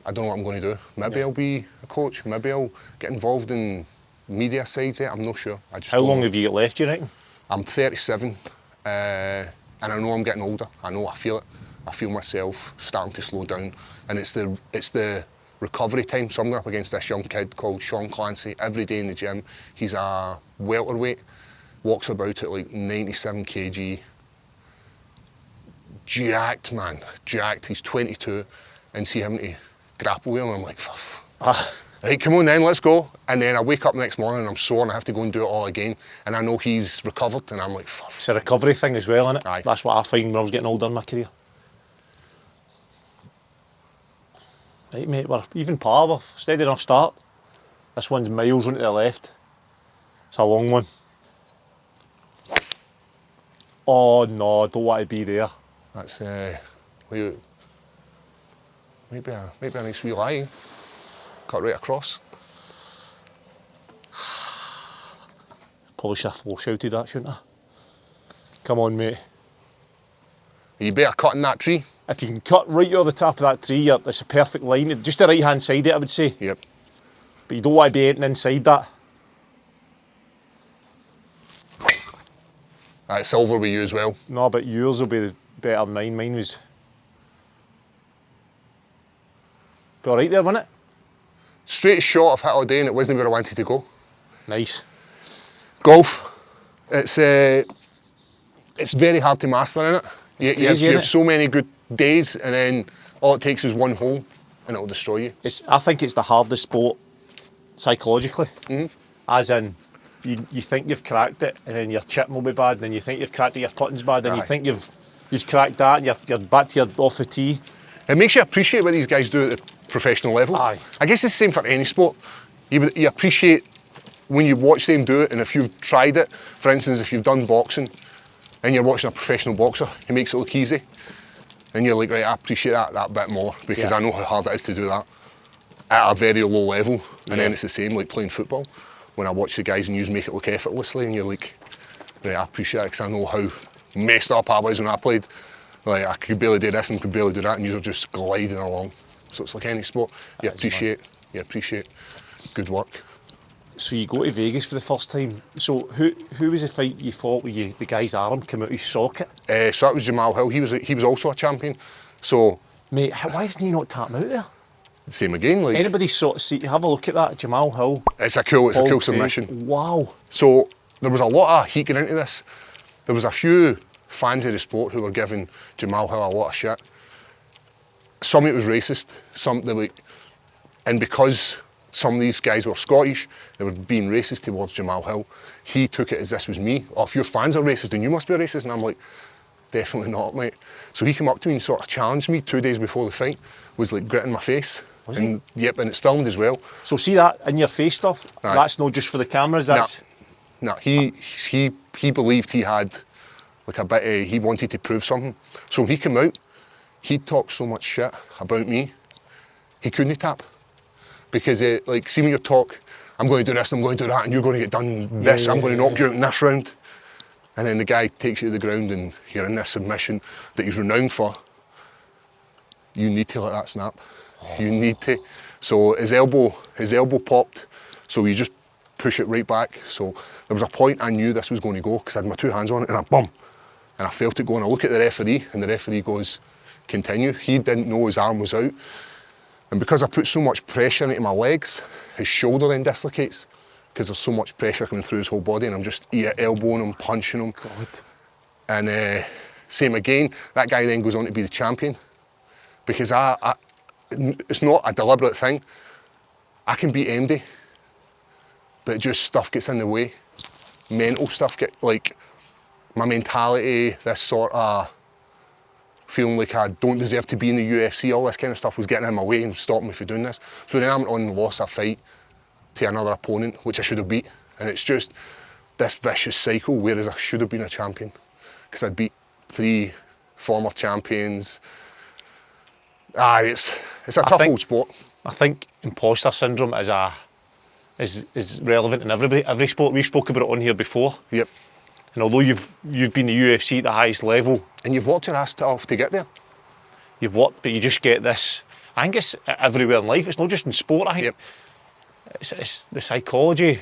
I don't know what I'm going to do. Maybe I'll be a coach, maybe I'll get involved in media sides yet, I'm not sure. How long have you got left, do you reckon? I'm 37, and I know I'm getting older. I feel it. I feel myself starting to slow down, and it's the recovery time. So I'm going up against this young kid called Sean Clancy every day in the gym. He's a welterweight, walks about at like 97 kg. Jacked, man, jacked. He's 22, and see him to grapple with him, I'm like, right, come on then, let's go. And then I wake up the next morning and I'm sore and I have to go and do it all again. And I know he's recovered, and I'm like, fuck. It's a recovery thing as well, isn't it? Aye. That's what I find when I was getting older in my career. Right, mate, we're even par with. Steady enough start. This one's miles onto the left. It's a long one. Oh no, I don't want to be there. That's maybe a nice wee line. Cut right across. Probably should have full shouted that, shouldn't I? Come on, mate. You better cut in that tree. If you can cut right over the top of that tree, it's a perfect line. Just the right hand side of it, I would say. Yep. But you don't want to be anything inside that. It's silver with you as well. No, but yours will be better than mine. Mine was... Be alright there, wasn't it? Straight shot I've hit all day, and it wasn't where I wanted to go. Nice. Golf, it's very hard to master, innit? You have so many good days, and then all it takes is one hole and it'll destroy you. I think it's the hardest sport psychologically. Mm-hmm. As in, you think you've cracked it, and then your chip will be bad, and then you think you've cracked it, your putting's bad, and you think you've cracked that, and you're back to your off the tee. It makes you appreciate what these guys do at the professional level. Aye. I guess it's the same for any sport. You appreciate when you watch them do it, and if you've tried it, for instance, if you've done boxing and you're watching a professional boxer, he makes it look easy, and you're like, right, I appreciate that bit more, because I know how hard it is to do that at a very low level. And then it's the same like playing football. When I watch the guys and you make it look effortlessly, and you're like, right, I appreciate it, because I know how messed up I was when I played. Like, I could barely do this and could barely do that, and you're just gliding along. So it's like any sport. You appreciate good work. So you go to Vegas for the first time. So who was the fight you fought where the guy's arm came out his socket? So that was Jamal Hill. He was also a champion. So, mate, why isn't he not tapping out there? Same again. Like, anybody have a look at that, Jamal Hill. It's a cool submission. Wow. So there was a lot of heat going into this. There was a few fans of the sport who were giving Jamal Hill a lot of shit. Some of it was racist. And because some of these guys were Scottish, they were being racist towards Jamal Hill. He took it as this was me. Oh, if your fans are racist, then you must be a racist. And I'm like, definitely not, mate. So he came up to me and sort of challenged me 2 days before the fight, was like gritting my face. Was he? Yep, and it's filmed as well. So see that in your face stuff? That's not just for the cameras, that's... No, he believed he had like a bit. He wanted to prove something. So when he came out, he talked so much shit about me. He couldn't tap because like see when you talk, I'm going to do this, I'm going to do that, and you're going to get done this. I'm going to knock you out in this round. And then the guy takes you to the ground and you're in this submission that he's renowned for. You need to let that snap. You need to. So his elbow popped, so you just push it right back. So there was a point I knew this was going to go because I had my two hands on it and I bum. And I felt it go and I look at the referee and the referee goes, continue. He didn't know his arm was out. And because I put so much pressure into my legs, his shoulder then dislocates. Because there's so much pressure coming through his whole body and I'm just elbowing him, punching him. God. And same again, that guy then goes on to be the champion. Because it's not a deliberate thing. I can beat MD, but just stuff gets in the way. Mental stuff like my mentality, this sort of feeling like I don't deserve to be in the UFC, all this kind of stuff was getting in my way and stopping me from doing this. So then I went on and lost a fight to another opponent, which I should have beat. And it's just this vicious cycle, whereas I should have been a champion. Because I'd beat 3 former champions. It's a tough old sport. I think imposter syndrome is relevant in every sport. We've spoken about it on here before. Yep. And although you've been in the UFC at the highest level, and you've worked your ass off to get there. You've worked, but you just get this. I think it's everywhere in life. It's not just in sport. I think it's the psychology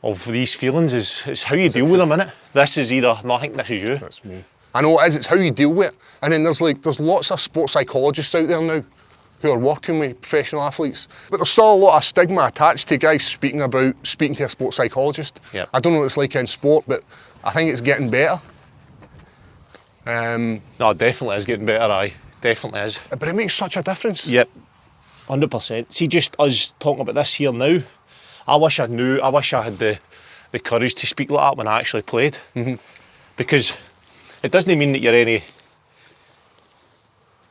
of these feelings. It's how you deal with them, innit? This is either. No, I think this is you. That's me. I know it is. It's how you deal with it. And then there's lots of sports psychologists out there now who are working with professional athletes. But there's still a lot of stigma attached to guys speaking to a sports psychologist. Yep. I don't know what it's like in sport, but I think it's getting better. No, it definitely is getting better, aye. Definitely is. But it makes such a difference. Yep. 100%. See, just us talking about this here now, I wish I had the courage to speak like that when I actually played. Mm-hmm. Because it doesn't mean that you're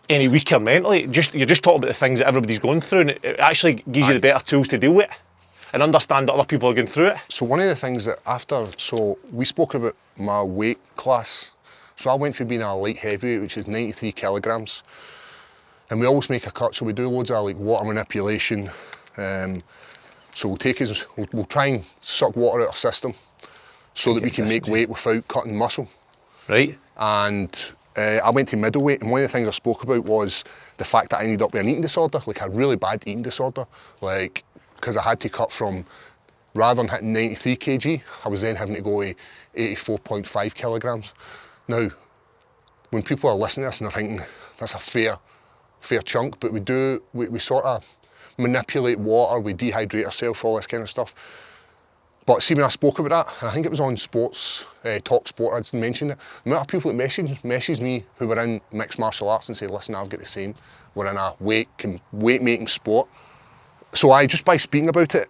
any weaker mentally. You're just talking about the things that everybody's going through, and it actually gives you the better tools to deal with it and understand that other people are going through it. So one of the things that so we spoke about my weight class. So I went from being a light heavyweight, which is 93 kilograms. And we always make a cut, so we do loads of like water manipulation. So we'll try and suck water out our system so that we can make weight without cutting muscle. Right. And I went to middleweight, and one of the things I spoke about was the fact that I ended up with an eating disorder, like a really bad eating disorder, like because I had to cut from, rather than hitting 93 kg, I was then having to go to 84.5 kilograms. Now, when people are listening to this and they're thinking, that's a fair chunk, but we sort of manipulate water, we dehydrate ourselves, all this kind of stuff. But see, when I spoke about that, and I think it was on Sports, Talk Sport, I just mentioned it, the amount of people that messaged me who were in mixed martial arts and say, listen, I've got the same, we're in a weight making sport. So just by speaking about it,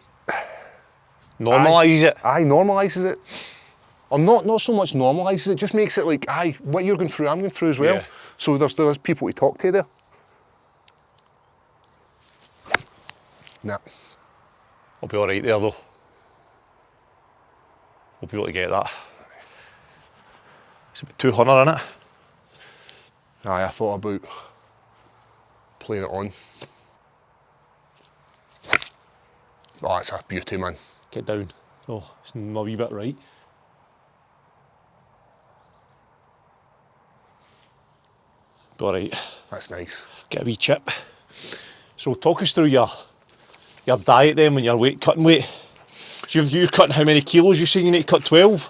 normalises it. Normalises it. Or not so much normalises it, just makes it like, what you're going through, I'm going through as well. Yeah. So there's people to talk to there. Nah. I'll be alright there though. We'll be able to get that. It's about 200, isn't it? Aye, I thought about playing it on. Oh, it's a beauty, man. Get down. Oh, it's a wee bit right. Be alright. That's nice. Get a wee chip. So talk us through your diet then when you're cutting weight. So you're cutting how many kilos? You're saying you need to cut 12?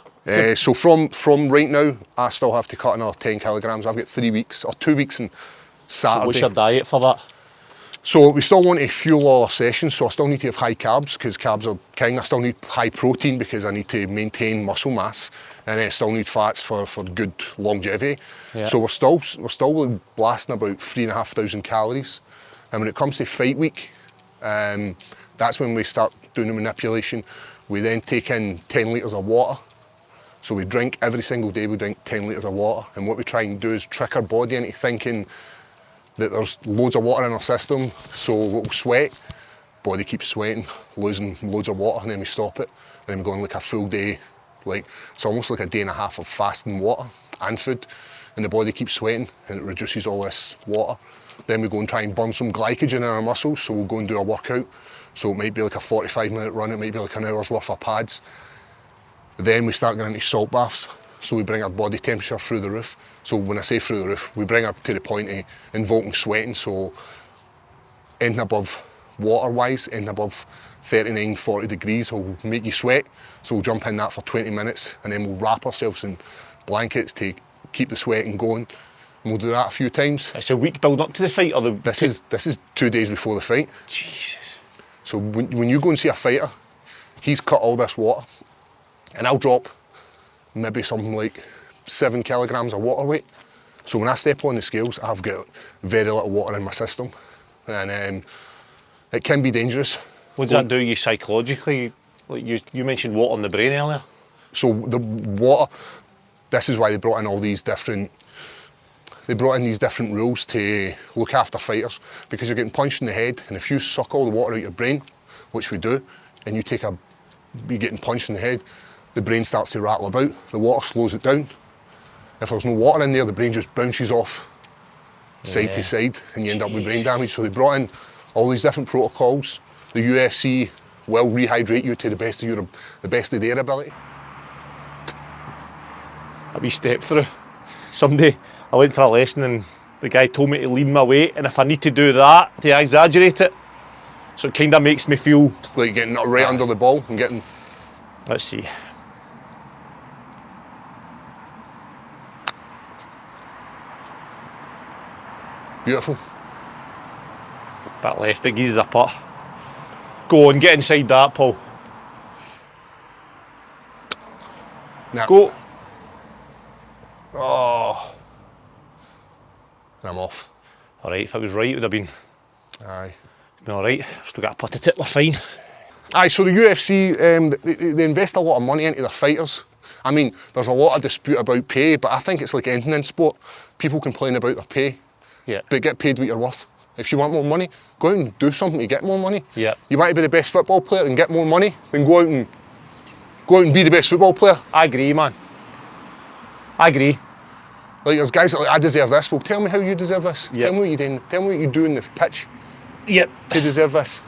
So from right now, I still have to cut another 10 kilograms. I've got 3 weeks, or 2 weeks and Saturday. So what's your diet for that? So we still want to fuel all our sessions, so I still need to have high carbs, because carbs are king. I still need high protein, because I need to maintain muscle mass, and I still need fats for good longevity. Yeah. So we're still blasting about 3,500 calories. And when it comes to fight week, that's when we start doing the manipulation. We then take in 10 litres of water. So we drink every single day, we drink 10 litres of water. And what we try and do is trick our body into thinking that there's loads of water in our system, so we'll sweat, body keeps sweating, losing loads of water, and then we stop it. then we go on like a full day, like it's almost like a day and a half of fasting water and food, and the body keeps sweating and it reduces all this water. Then we go and try and burn some glycogen in our muscles, so we'll go and do a workout. So it might be like a 45-minute run, it might be like an hour's worth of pads. Then we start getting into salt baths, so we bring our body temperature through the roof. So when I say through the roof, we bring it to the point of invoking sweating, so anything above water-wise, anything above 39, 40 degrees will make you sweat. So we'll jump in that for 20 minutes, and then we'll wrap ourselves in blankets to keep the sweating going. And we'll do that a few times. It's a week build up to the fight, or This is 2 days before the fight. Jesus. So when you go and see a fighter, he's cut all this water, and I'll drop maybe something like 7 kilograms of water weight. So when I step on the scales, I've got very little water in my system, and it can be dangerous. What does that do you psychologically? Like you mentioned water in the brain earlier. So the water, this is why they brought in all these different, rules to look after fighters, because you're getting punched in the head, and if you suck all the water out your brain, which we do, and you're getting punched in the head, the brain starts to rattle about, the water slows it down. If there's no water in there, the brain just bounces off side to side, and you end up with brain damage. So they brought in all these different protocols. The UFC will rehydrate you to the best of their ability. A wee step through. Someday I went for a lesson and the guy told me to lean my weight, and if I need to do that, to exaggerate it. So it kind of makes me feel... Like getting right under the ball and getting... Let's see. Beautiful. Back left, big easy as a putt. Go on, get inside that, Paul. Nah. Go. Oh. And I'm off. Alright, if I was right, it would have been Aye. alright. Still got a putt at it, we're fine. Aye, so the UFC, they invest a lot of money into their fighters. I mean, there's a lot of dispute about pay, but I think it's like anything in sport. People complain about their pay, but get paid what you're worth. If you want more money, go out and do something to get more money. Yeah. You want to be the best football player and get more money, then go out and be the best football player. I agree, man. I agree. Like there's guys that are like, I deserve this. Well, tell me how you deserve this. Yep. Tell me what you doing. Tell me what you do in the pitch Yep. to deserve this.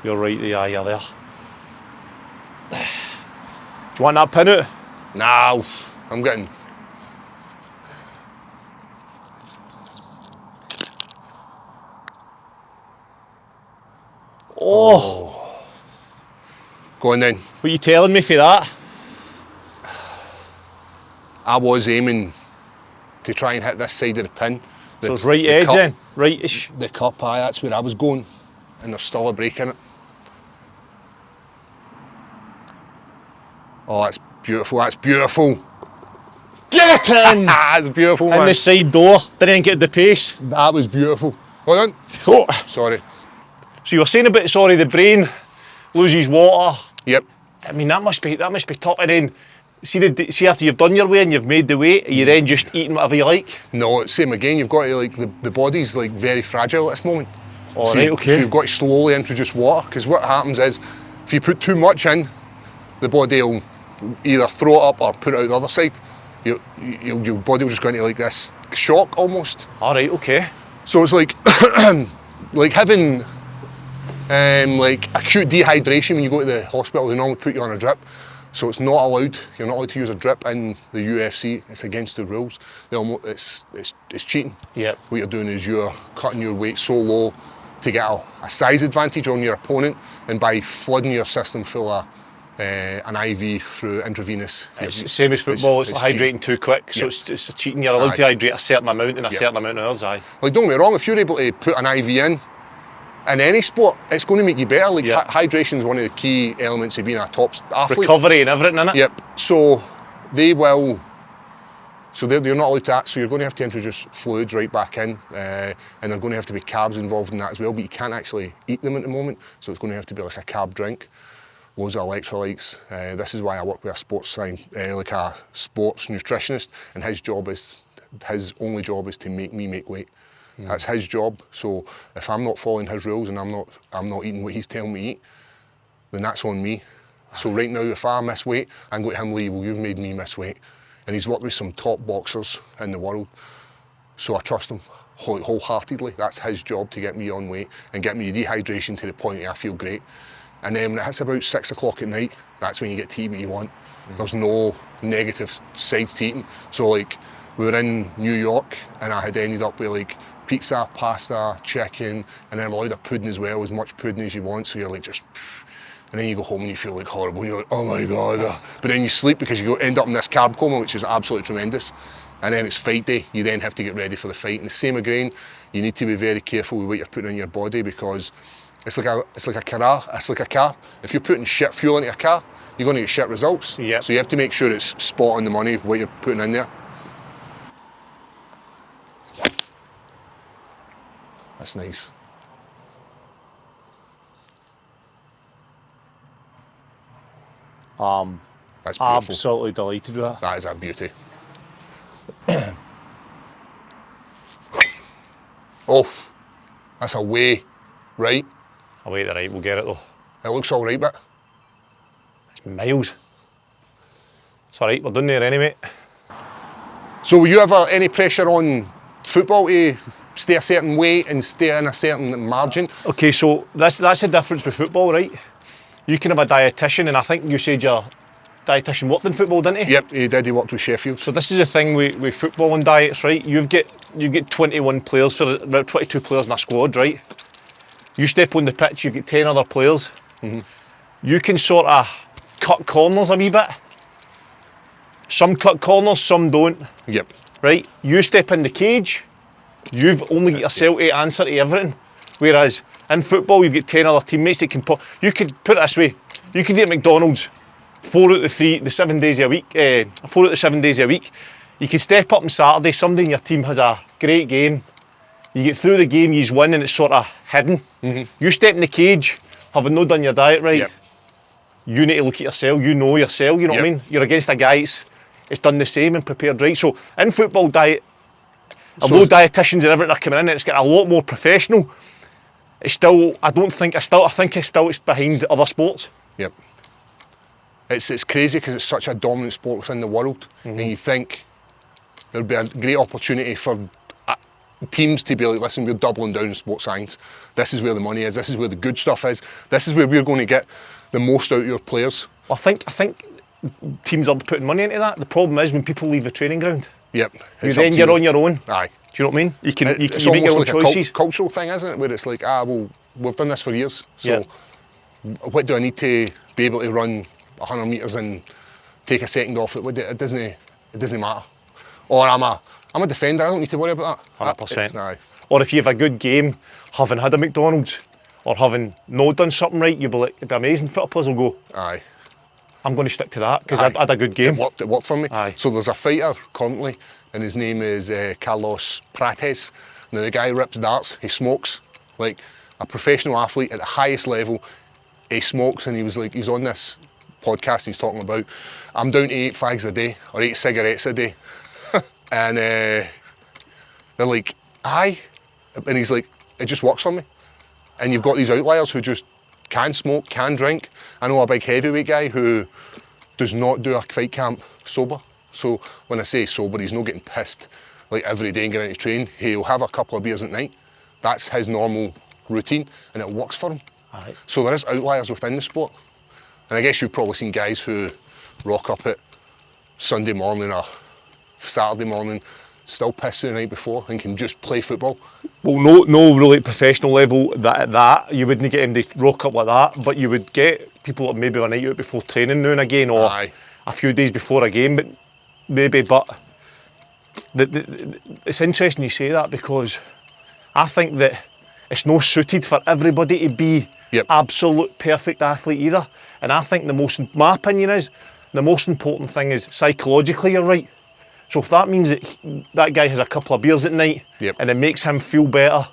You're right, you're there. Do you want that pin out? No, I'm getting... Oh. Go on then. What are you telling me for that? I was aiming to try and hit this side of the pin. So it's right edge then? Right-ish? The cup, aye, that's where I was going. And there's still a break in it. Oh, that's beautiful, that's beautiful. Get in! That's beautiful, man. In the side door, didn't get the pace. That was beautiful. Hold on. Oh. Sorry. So you were saying about, sorry, the brain loses water. Yep. I mean, that must be tough. And then, see after you've done your weight and you've made the weight, are you then just eating whatever you like? No, it's same again. You've got to, like, the body's like very fragile at this moment. All right, okay. So you've got to slowly introduce water, because what happens is, if you put too much in, the body will either throw it up or put it out the other side. Your body will just go into like this shock almost. All right, okay. So it's like, like having like acute dehydration when you go to the hospital. They normally put you on a drip. So it's not allowed. You're not allowed to use a drip in the UFC. It's against the rules. It's cheating. Yep. What you're doing is you're cutting your weight so low to get a size advantage on your opponent, and by flooding your system full of an IV through intravenous. It's the same as football, it's hydrating cheating. too quick, so Yep. it's cheating. You're allowed to hydrate a certain amount in a certain amount of hours, aye. Like, don't get me wrong, if you're able to put an IV in any sport, it's going to make you better. Like, hydration is one of the key elements of being a top athlete. Recovery and everything, innit? Yep. So they're not allowed to act, so you're going to have to introduce fluids right back in, and they're going to have to be carbs involved in that as well, but you can't actually eat them at the moment, so it's going to have to be like a carb drink. Loads of electrolytes. This is why I work with a sports nutritionist, and his only job is to make me make weight. That's his job. So if I'm not following his rules and I'm not eating what he's telling me to eat, then that's on me. So right now, if I miss weight, I'm going to him, Lee, well, you've made me miss weight. And he's worked with some top boxers in the world. So I trust him wholeheartedly. That's his job, to get me on weight and get me dehydration to the point where I feel great. And then when it hits about 6 o'clock at night, that's when you get to eat what you want. There's no negative sides to eating. So like, we were in New York and I had ended up with like pizza, pasta, chicken, and then I'm allowed a pudding as well, as much pudding as you want. So you're like just, and then you go home and you feel like horrible. You're like, oh my God. But then you sleep because you end up in this carb coma, which is absolutely tremendous. And then it's fight day. You then have to get ready for the fight. And the same again, you need to be very careful with what you're putting in your body, because it's like a car. If you're putting shit fuel into your car, you're going to get shit results. Yep. So you have to make sure it's spot on the money what you're putting in there. That's nice. That's beautiful. Absolutely delighted with that. That is a beauty. Off. That's away, right? Away the right, we'll get it though. It looks all right, but It's miles. It's alright, we're done there anyway. So were you ever any pressure on football to stay a certain weight and stay in a certain margin? Okay, so that's the difference with football, right? You can have a dietitian, and I think you said your dietitian worked in football, didn't he? Yep, he did. He worked with Sheffield. So this is the thing with football and diets, right? You get 21 players for about 22 players in a squad, right? You step on the pitch, you've got 10 other players. Mm-hmm. You can sort of cut corners a wee bit. Some cut corners, some don't. Yep. Right? You step in the cage, you've only got yourself to answer to everything. Whereas in football, you've got 10 other teammates that can put. You could put it this way: you could eat at McDonald's 4 out of the 7 days a week. 4 out of 7 days a week. You can step up on Saturday. Somebody in your team has a great game. You get through the game, you win, and it's sort of hidden. Mm-hmm. You step in the cage, having not done your diet right. Yep. You need to look at yourself. You know yourself. You know what I mean? You're against a guy it's done the same and prepared right. So in football diet, although dietitians and everything are coming in, it's getting a lot more professional. It's still, I think it's behind other sports. Yep. It's crazy because it's such a dominant sport within the world, and you think there'd be a great opportunity for teams to be like, listen, we're doubling down in sports science. This is where the money is. This is where the good stuff is. This is where we're going to get the most out of your players. I think teams are putting money into that. The problem is when people leave the training ground. Yep. You're on your own. Aye. Do you know what I mean? You can make your own like choices. A cultural thing, isn't it? Where it's like, well, we've done this for years. So what do I need to be able to run 100 metres and take a second off? It doesn't matter. Or I'm a defender, I don't need to worry about that. 100%. Aye. Or if you have a good game, having had a McDonald's, or having not done something right, you'll be like, it'd be amazing. Football players will go, aye, I'm going to stick to that because I had a good game. It worked for me. Aye. So there's a fighter currently, and his name is Carlos Prates. Now the guy rips darts, he smokes, like a professional athlete at the highest level. He smokes, and he's on this podcast, he's talking about, I'm down to 8 fags a day, or 8 cigarettes a day. And they're like, aye. And he's like, it just works for me. And you've got these outliers who just can smoke, can drink. I know a big heavyweight guy who does not do a fight camp sober. So when I say sober, he's not getting pissed like every day and getting into train. He'll have a couple of beers at night. That's his normal routine, and it works for him. Aye. So there is outliers within the sport. And I guess you've probably seen guys who rock up at Sunday morning or Saturday morning, still pissed the night before and can just play football. Well, no really professional level that you wouldn't get him to rock up like that, but you would get people that maybe a night out before training now and again, or aye, a few days before a game, but it's interesting you say that, because I think that it's not suited for everybody to be absolute perfect athlete either. And I think my opinion is, the most important thing is psychologically you're right. So if that means that guy has a couple of beers at night and it makes him feel better,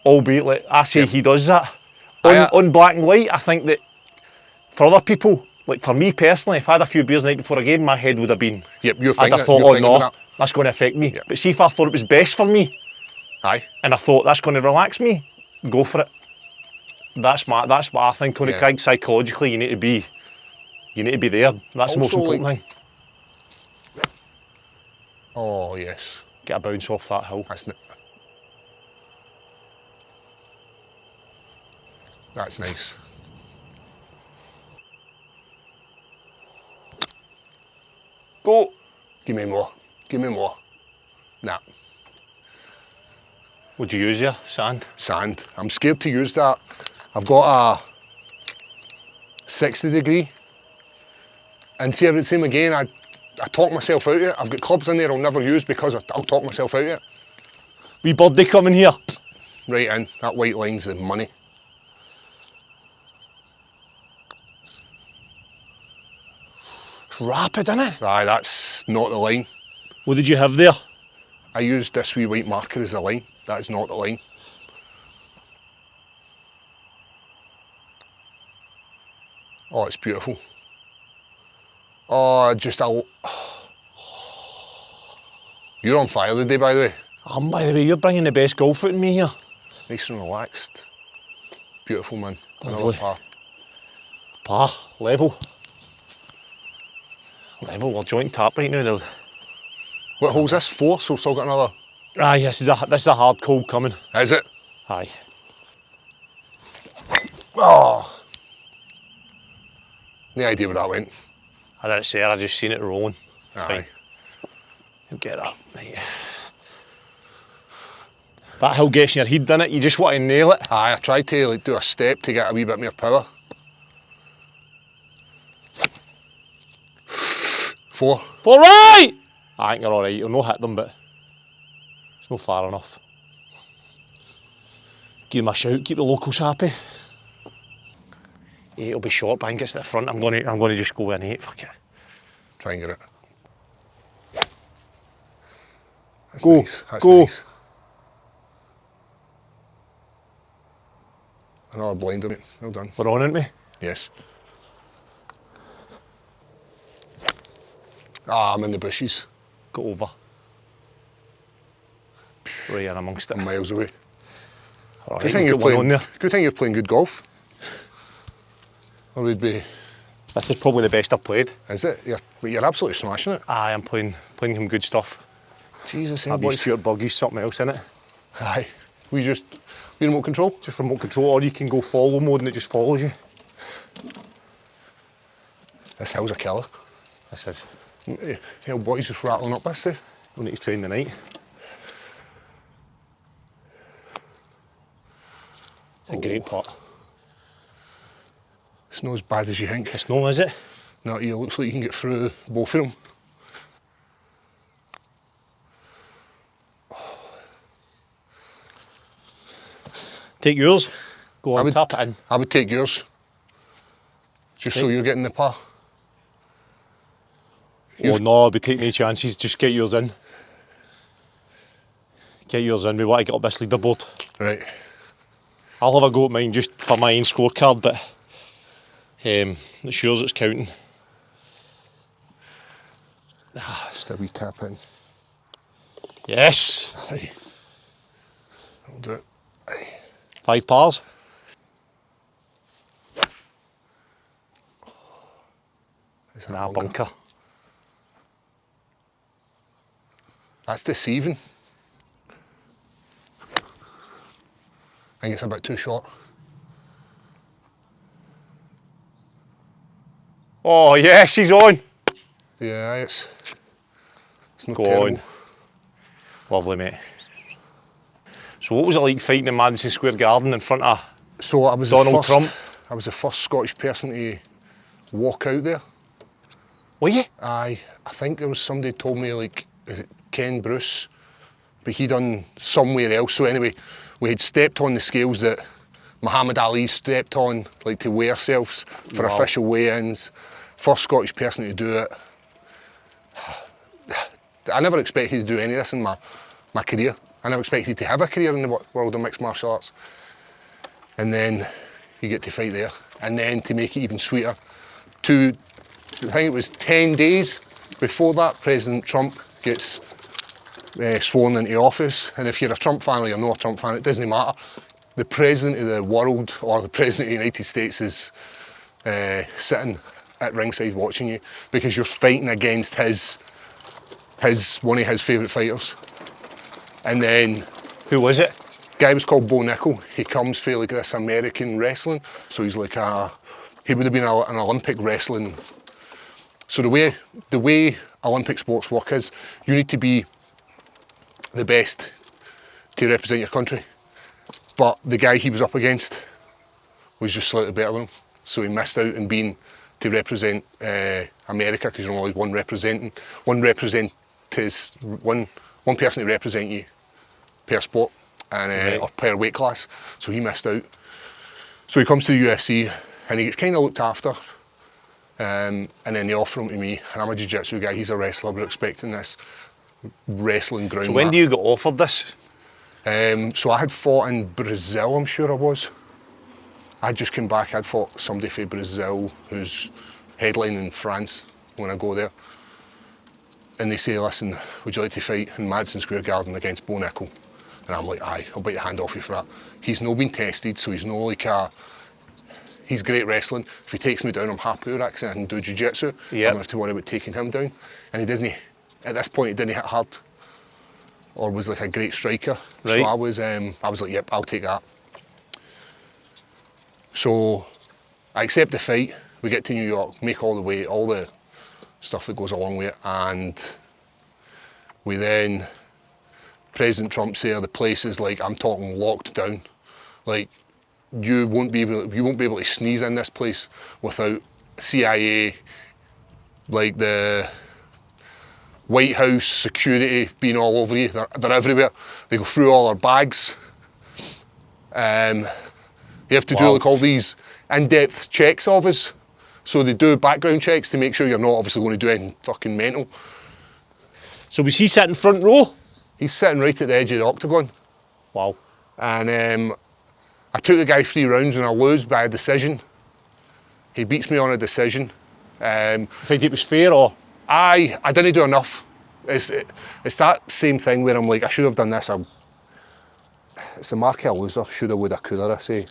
albeit like I say he does that, on black and white, I think that for other people, like for me personally, if I had a few beers the night before a game, my head would have been, I'd have thought, oh no, that's going to affect me. But see, if I thought it was best for me, and I thought that's going to relax me, go for it. That's what I think, Conor Craig. Psychologically, you need to be You need to be there. That's the most Also, important thing. Oh, yes. Get a bounce off that hill. That's nice. Go! Give me more. Give me more. Nah. What'd you use here? Sand? Sand. I'm scared to use that. I've got a 60 degree. And see, every time again, I talk myself out of it. I've got clubs in there I'll never use because I'll talk myself out of it. Wee birdie coming here. Right in. That white line's the money. It's rapid, isn't it? Aye, that's not the line. What did you have there? I used this wee white marker as the line. That is not the line. Oh, it's beautiful. Oh, just a... You're on fire today, by the way. By the way, you're bringing the best golf out in me here. Nice and relaxed. Beautiful, man. Lovely. Another par. Par, level. Level, we're joint tap right now though. What hole's this? 4, so we've still got another... Aye, this is a hard cold coming. Is it? Aye. Oh! No idea where that went. I didn't say it, I just seen it rolling. It's Aye. fine. You'll get that. Right. That hill gets in your head, doesn't it? You just want to nail it. Aye, I tried to like do a step to get a wee bit more power. 4. 4 right! I think you're alright, you'll not hit them, but it's not far enough. Give them a shout, keep the locals happy. 8 will be short, but I think it's at the front. I'm gonna just go with an 8, fuck it. Try and get it. That's Go, nice. That's go. nice. Another blind on it. Well done. We're on, aren't we? Yes. Ah, I'm in the bushes. Go over. Right in amongst it. I'm miles away. All right, Good thing we've you're got one playing. on there. Good thing you're playing good golf. Or we'd be. This is probably the best I've played. Is it? You're absolutely smashing it. Aye, I'm playing some good stuff. Jesus, I'll be Stewart buggies, something else in it. Aye. We remote control? Just remote control, or you can go follow mode and it just follows you. This hill's a killer. This is. Hell, boys just rattling up this day. We'll need to train tonight. It's a great putt. It's not as bad as you think. It's no, is it? No, it looks like you can get through both of them. Take yours. Go on, tap it in. I would take yours. Just so you're getting the par. Oh no, I'll be taking any chances. Just get yours in. Get yours in. We want to get up this leaderboard. Right. I'll have a go at mine just for my own scorecard, but it's yours that's counting. Just a wee tap in. Yes. Aye. I'll do it. Aye. 5 pars. Is that Nah, bunker. That's deceiving. I think it's a bit too short. Oh yes, she's on. Yeah, it's not Go terrible. on. Lovely, mate. So what was it like fighting in Madison Square Garden in front of So I was Donald the first, Trump? I was the first Scottish person to walk out there. Were you? I think there was somebody told me, like, is it Ken Bruce? But he done somewhere else. So anyway, we had stepped on the scales that Muhammad Ali stepped on, like to weigh ourselves for Wow. official weigh-ins. First Scottish person to do it. I never expected to do any of this in my career. I never expected to have a career in the world of mixed martial arts. And then you get to fight there. And then to make it even sweeter, I think it was 10 days before that, President Trump gets sworn into office. And if you're a Trump fan or you're not a Trump fan, it doesn't matter. The President of the world or the President of the United States is sitting at ringside watching you, because you're fighting against one of his favourite fighters. And then... Who was it? Guy was called Bo Nickel. He comes from like this American wrestling, so he's like he would have been an Olympic wrestling. So the way Olympic sports work is, you need to be the best to represent your country. But the guy he was up against was just slightly better than him, so he missed out on being to represent America, because you're only one person to represent you per sport and or per weight class. So he missed out. So he comes to the UFC and he gets kind of looked after. And then they offer him to me, and I'm a jiu-jitsu guy, he's a wrestler, we're expecting this wrestling ground. So when do you get offered this? So I had fought in Brazil, I'm sure I was. I just came back, I'd fought somebody from Brazil who's headlining in France when I go there. And they say, listen, would you like to fight in Madison Square Garden against Bo Nickel? And I'm like, aye, I'll bite the hand off you for that. He's no been tested, so he's no like he's great wrestling. If he takes me down, I'm happy with that, because I can do jiu-jitsu. I don't have to worry about taking him down. And he doesn't, at this point, he didn't hit hard, or was like a great striker. Right. So I was like, yep, I'll take that. So I accept the fight. We get to New York, make all the way, all the stuff that goes along with it, and we then, President Trump's there, the place is like, I'm talking locked down. Like, you won't be able to sneeze in this place without CIA, like the White House security being all over you. They're everywhere. They go through all our bags. You have to do like all these in-depth checks of us. So they do background checks to make sure you're not obviously going to do anything fucking mental. So was he sitting front row? He's sitting right at the edge of the octagon. Wow. And I took the guy 3 rounds and I lose by a decision. He beats me on a decision. You think it was fair, or? I didn't do enough. It's that same thing where I'm like, I should have done this. It's a mark of a loser. Shoulda, woulda, coulda, I say.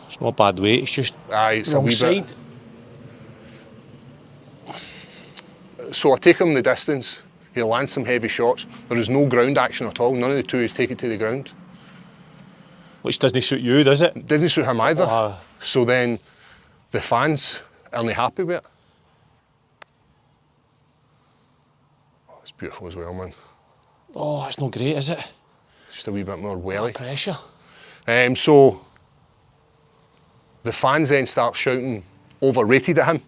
It's not a bad weight, it's just It's a wrong wee side. bit. So I take him the distance. He lands some heavy shots. There is no ground action at all. None of the two is taken to the ground. Which doesn't suit you, does it? It doesn't suit him either. So then the fans aren't happy with it. Oh, it's beautiful as well, man. Oh, that's not great, is it? Just a wee bit more welly. Pressure. So the fans then start shouting overrated at him.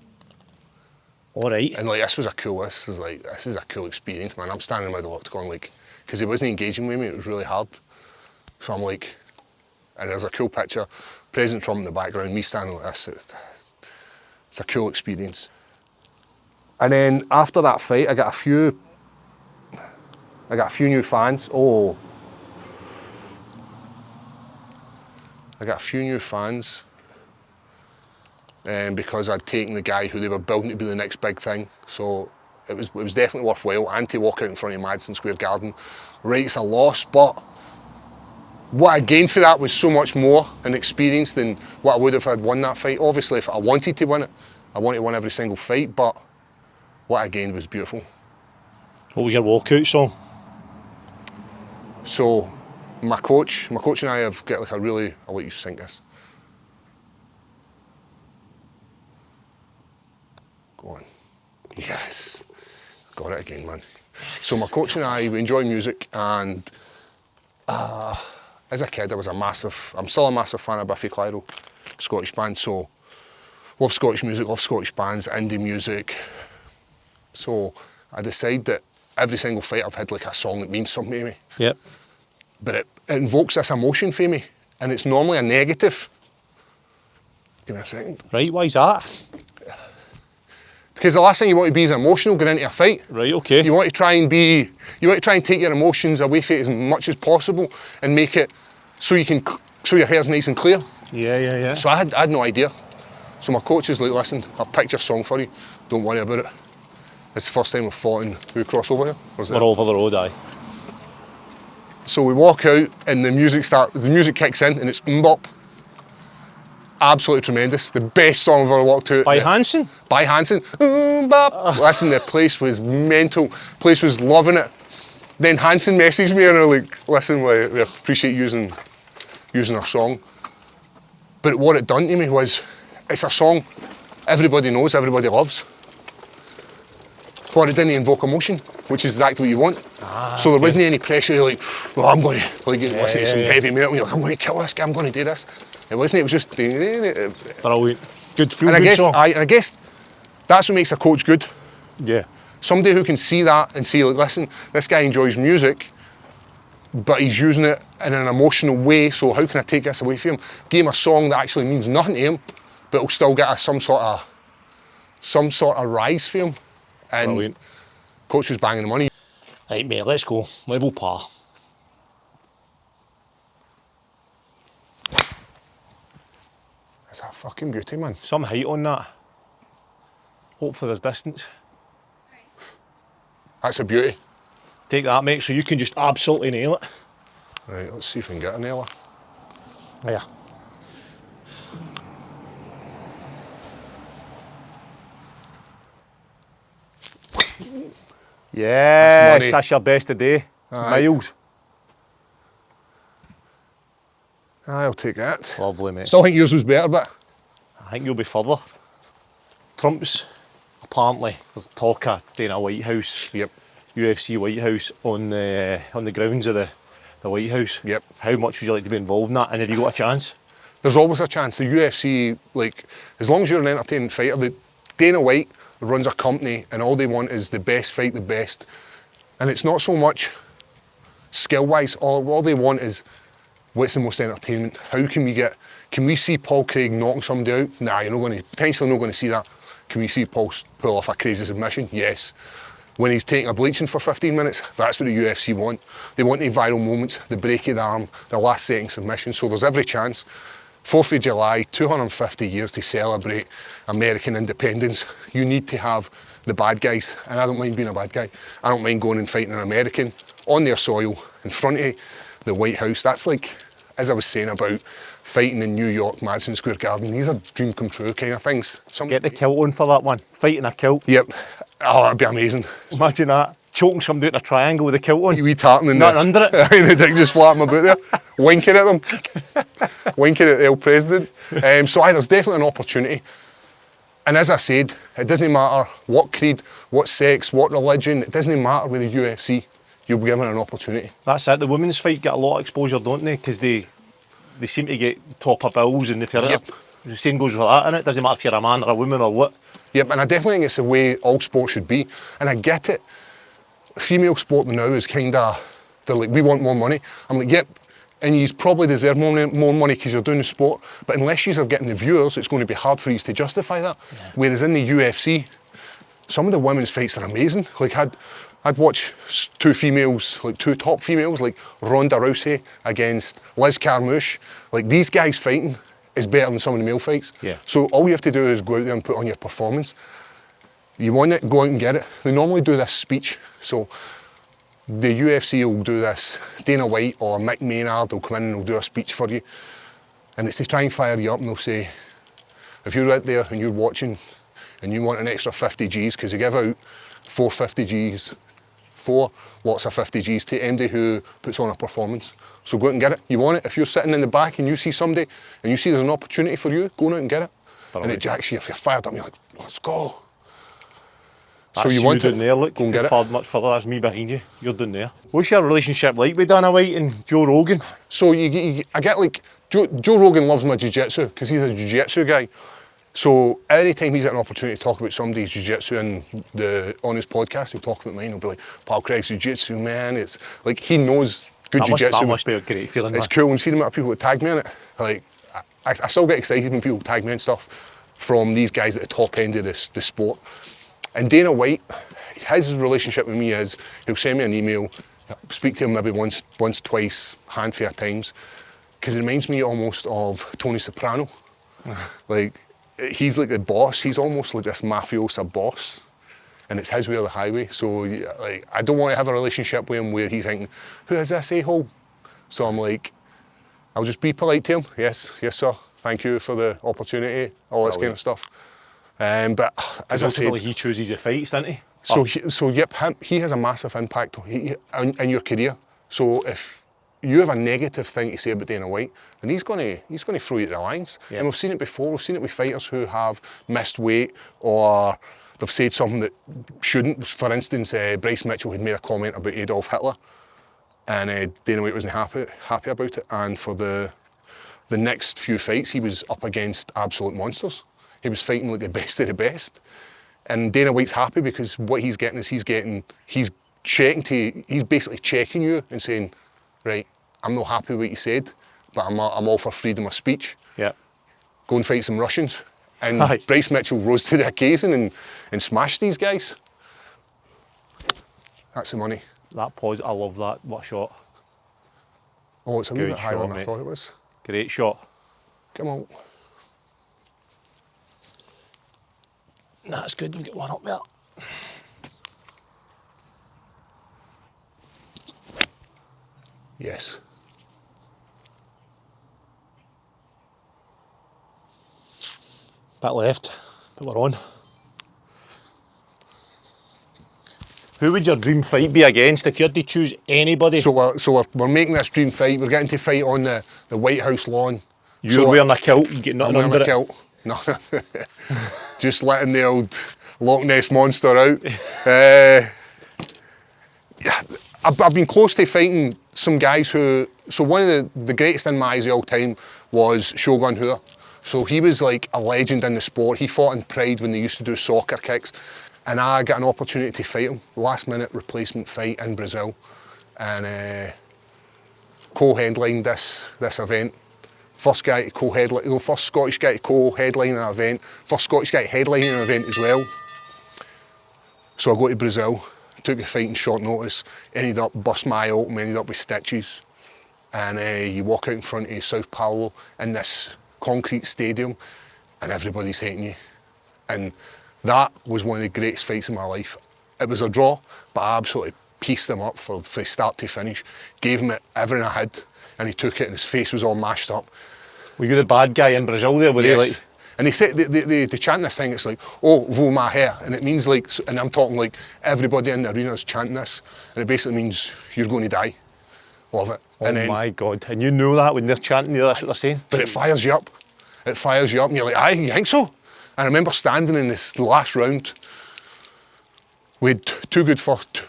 All right. And like, this is a cool experience, man. I'm standing in the middle of the octagon, like, because he wasn't engaging with me, it was really hard. So I'm like, and there's a cool picture, President Trump in the background, me standing like this. It's a cool experience. And then after that fight, I got a few new fans. I got a few new fans. Because I'd taken the guy who they were building to be the next big thing. So it was definitely worthwhile. And to walk out in front of Madison Square Garden, right, it's a loss, but what I gained for that was so much more an experience than what I would have had won that fight. Obviously, if I wanted to win it, I wanted to win every single fight, but what I gained was beautiful. What was your walkout song? So my coach and I have got like a really, I'll let you sing this. Go on. Yes. Got it again, man. So my coach and I, we enjoy music, and as a kid I'm still a massive fan of Biffy Clyro, Scottish band, so love Scottish music, love Scottish bands, indie music. So I decided that every single fight I've had like a song that means something to me. Yep. But it invokes this emotion for me, and it's normally a negative. Give me a second. Right, why's that? Because the last thing you want to be is emotional going into a fight. Right, okay. You want to try and take your emotions away from it as much as possible and make it so your hair's nice and clear. Yeah. So I had no idea. So my coach is like, listen, I've picked your song for you. Don't worry about it. It's the first time we've fought and we cross over here. We're over the road, aye. So we walk out and the music kicks in and it's Mbop. Absolutely tremendous. The best song I've ever walked out. By Hanson? By Hanson. Listen, the place was mental. Place was loving it. Then Hanson messaged me and they're like, listen, we appreciate using our song. But what it done to me was, it's a song everybody knows, everybody loves. But it didn't invoke emotion, which is exactly what you want. So there wasn't any pressure, like, well, I'm going to listen to some heavy metal, you're like, I'm going to kill this guy, I'm going to do this. It wasn't, it was just... Brilliant. Good feel And good song. I guess that's what makes a coach good. Yeah. Somebody who can see that and see, like, listen, this guy enjoys music, but he's using it in an emotional way, so how can I take this away from him? Give him a song that actually means nothing to him, but will still get some sort of rise for him. And Brilliant. coach was banging the money. Right, mate, let's go. Level par. It's a fucking beauty, man. Some height on that. Hopefully there's distance. That's a beauty. Take that, mate, so you can just absolutely nail it. Right, let's see if we can get a nailer. Yeah. Yes, that's your best of day. Miles. I'll take that. Lovely, mate. Still think yours was better, but... I think you'll be further. Trump's, apparently, there's talk of doing a White House, Yep. UFC White House on the grounds of the White House. Yep. How much would you like to be involved in that, and have you got a chance? There's always a chance. The UFC, like, as long as you're an entertaining fighter, Dana White runs a company and all they want is the best fight the best. And it's not so much skill-wise, all they want is what's the most entertainment? How can we see Paul Craig knocking somebody out? Nah, you're potentially not going to see that. Can we see Paul pull off a crazy submission? Yes. When he's taking a bleaching for 15 minutes, that's what the UFC want. They want the viral moments, the break of the arm, the last second submission, so there's every chance. 4th of July, 250 years to celebrate American independence. You need to have the bad guys, and I don't mind being a bad guy. I don't mind going and fighting an American on their soil in front of the White House. That's like, as I was saying about fighting in New York, Madison Square Garden, these are dream come true kind of things. Get the kilt on for that one. Fighting a kilt. Yep. Oh, that'd be amazing. Imagine that. Choking somebody in a triangle with a kilt on. Wee tartan and nothing under it. The dick just flapping about there, winking at them, winking at the El President. So there's definitely an opportunity. And as I said, it doesn't matter what creed, what sex, what religion, it doesn't matter with the UFC. You'll be given an opportunity. That's it. The women's fight get a lot of exposure, don't they? Because they seem to get top of bills, and if you're the same goes for that, innit? It doesn't matter if you're a man or a woman or what. Yep, and I definitely think it's the way all sports should be. And I get it. Female sport now is kind of, they're like, we want more money. I'm like, yep, and you probably deserve more money because you're doing the sport, but unless you're getting the viewers, it's going to be hard for you to justify that. Yeah. Whereas in the UFC, some of the women's fights are amazing. Like, I'd watch two top females, like Ronda Rousey against Liz Carmouche. Like, these guys fighting is better than some of the male fights. Yeah. So all you have to do is go out there and put on your performance. You want it, go out and get it. They normally do this speech. So the UFC will do this. Dana White or Mick Maynard will come in and they'll do a speech for you. And it's to try and fire you up, and they'll say, if you're out there and you're watching and you want an extra 50 Gs, because they give out 4 50 Gs, 4 lots of 50 Gs to anybody who puts on a performance. So go out and get it. You want it. If you're sitting in the back and you see somebody and you see there's an opportunity for you, go out and get it. And it jacks you. If you're fired up, you're like, let's go. That's so you want down there, look, go and get it. Much further, that's me behind you, you're down there. What's your relationship like with Dana White and Joe Rogan? So I get like, Joe Rogan loves my jiu-jitsu because he's a jiu-jitsu guy. So anytime he's got an opportunity to talk about somebody's jiu-jitsu on his podcast, he'll talk about mine. He'll be like, Paul Craig's jiu-jitsu, man. It's like, he knows good jiu-jitsu. That must be a great feeling. It's cool when seeing the amount of people that tag me in it. Like, I still get excited when people tag me in stuff from these guys at the top end of the sport. And Dana White, his relationship with me is, he'll send me an email, speak to him maybe once, twice, handful of times, because it reminds me almost of Tony Soprano. Like, he's like the boss. He's almost like this mafioso boss. and it's his way or the highway. So like, I don't want to have a relationship with him where he's thinking, who is this a-hole? So I'm like, I'll just be polite to him. Yes, yes sir, thank you for the opportunity, all this kind of stuff. But as I said, he chooses your fights, doesn't he? So yep, he has a massive impact in your career. So if you have a negative thing to say about Dana White, then he's going to throw you to the lions. Yeah. And we've seen it before. We've seen it with fighters who have missed weight or they've said something that shouldn't. For instance, Bryce Mitchell had made a comment about Adolf Hitler, and Dana White wasn't happy about it. And for the next few fights, he was up against absolute monsters. He was fighting like the best of the best. And Dana White's happy because what he's getting is he's basically checking you and saying, right, I'm not happy with what you said, but I'm all for freedom of speech. Yeah. Go and fight some Russians. And Aye. Bryce Mitchell rose to the occasion and smashed these guys. That's the money. That pause, I love that. What a shot. Oh, it's a wee Good bit higher shot, than I mate. thought it was. Great shot. Come on. That's good, we've got one up there. Yes. Bit left, but we're on. Who would your dream fight be against if you had to choose anybody? So we're making this dream fight. We're getting to fight on the White House lawn. You're wearing a kilt, you get I'm nothing wearing under a it. kilt. No, just letting the old Loch Ness monster out. Yeah, I've been close to fighting some guys who. So one of the greatest in my eyes of all time was Shogun Rua. So he was like a legend in the sport. He fought in Pride when they used to do soccer kicks, and I got an opportunity to fight him. Last minute replacement fight in Brazil, and co-headlined this event. First guy to co-headline, the first Scottish guy to co-headline an event, first Scottish guy to headline an event as well. So I go to Brazil, took a fight in short notice, ended up busting my eye open, ended up with stitches. And you walk out in front of Sao Paulo in this concrete stadium and everybody's hating you. And that was one of the greatest fights of my life. It was a draw, but I absolutely pieced him up from start to finish, gave him everything I had, and he took it and his face was all mashed up. Were you the bad guy in Brazil there? Were Yes. they like... And they say they chant this thing. It's like, oh, vous ma hair, and it means like, and I'm talking like everybody in the arena is chanting this, and it basically means you're going to die. Love it. Oh and then, my God! And you know that when they're chanting, that's what they're saying. but it fires you up. It fires you up, and you're like, aye, you think so? And I remember standing in this last round. We had two good first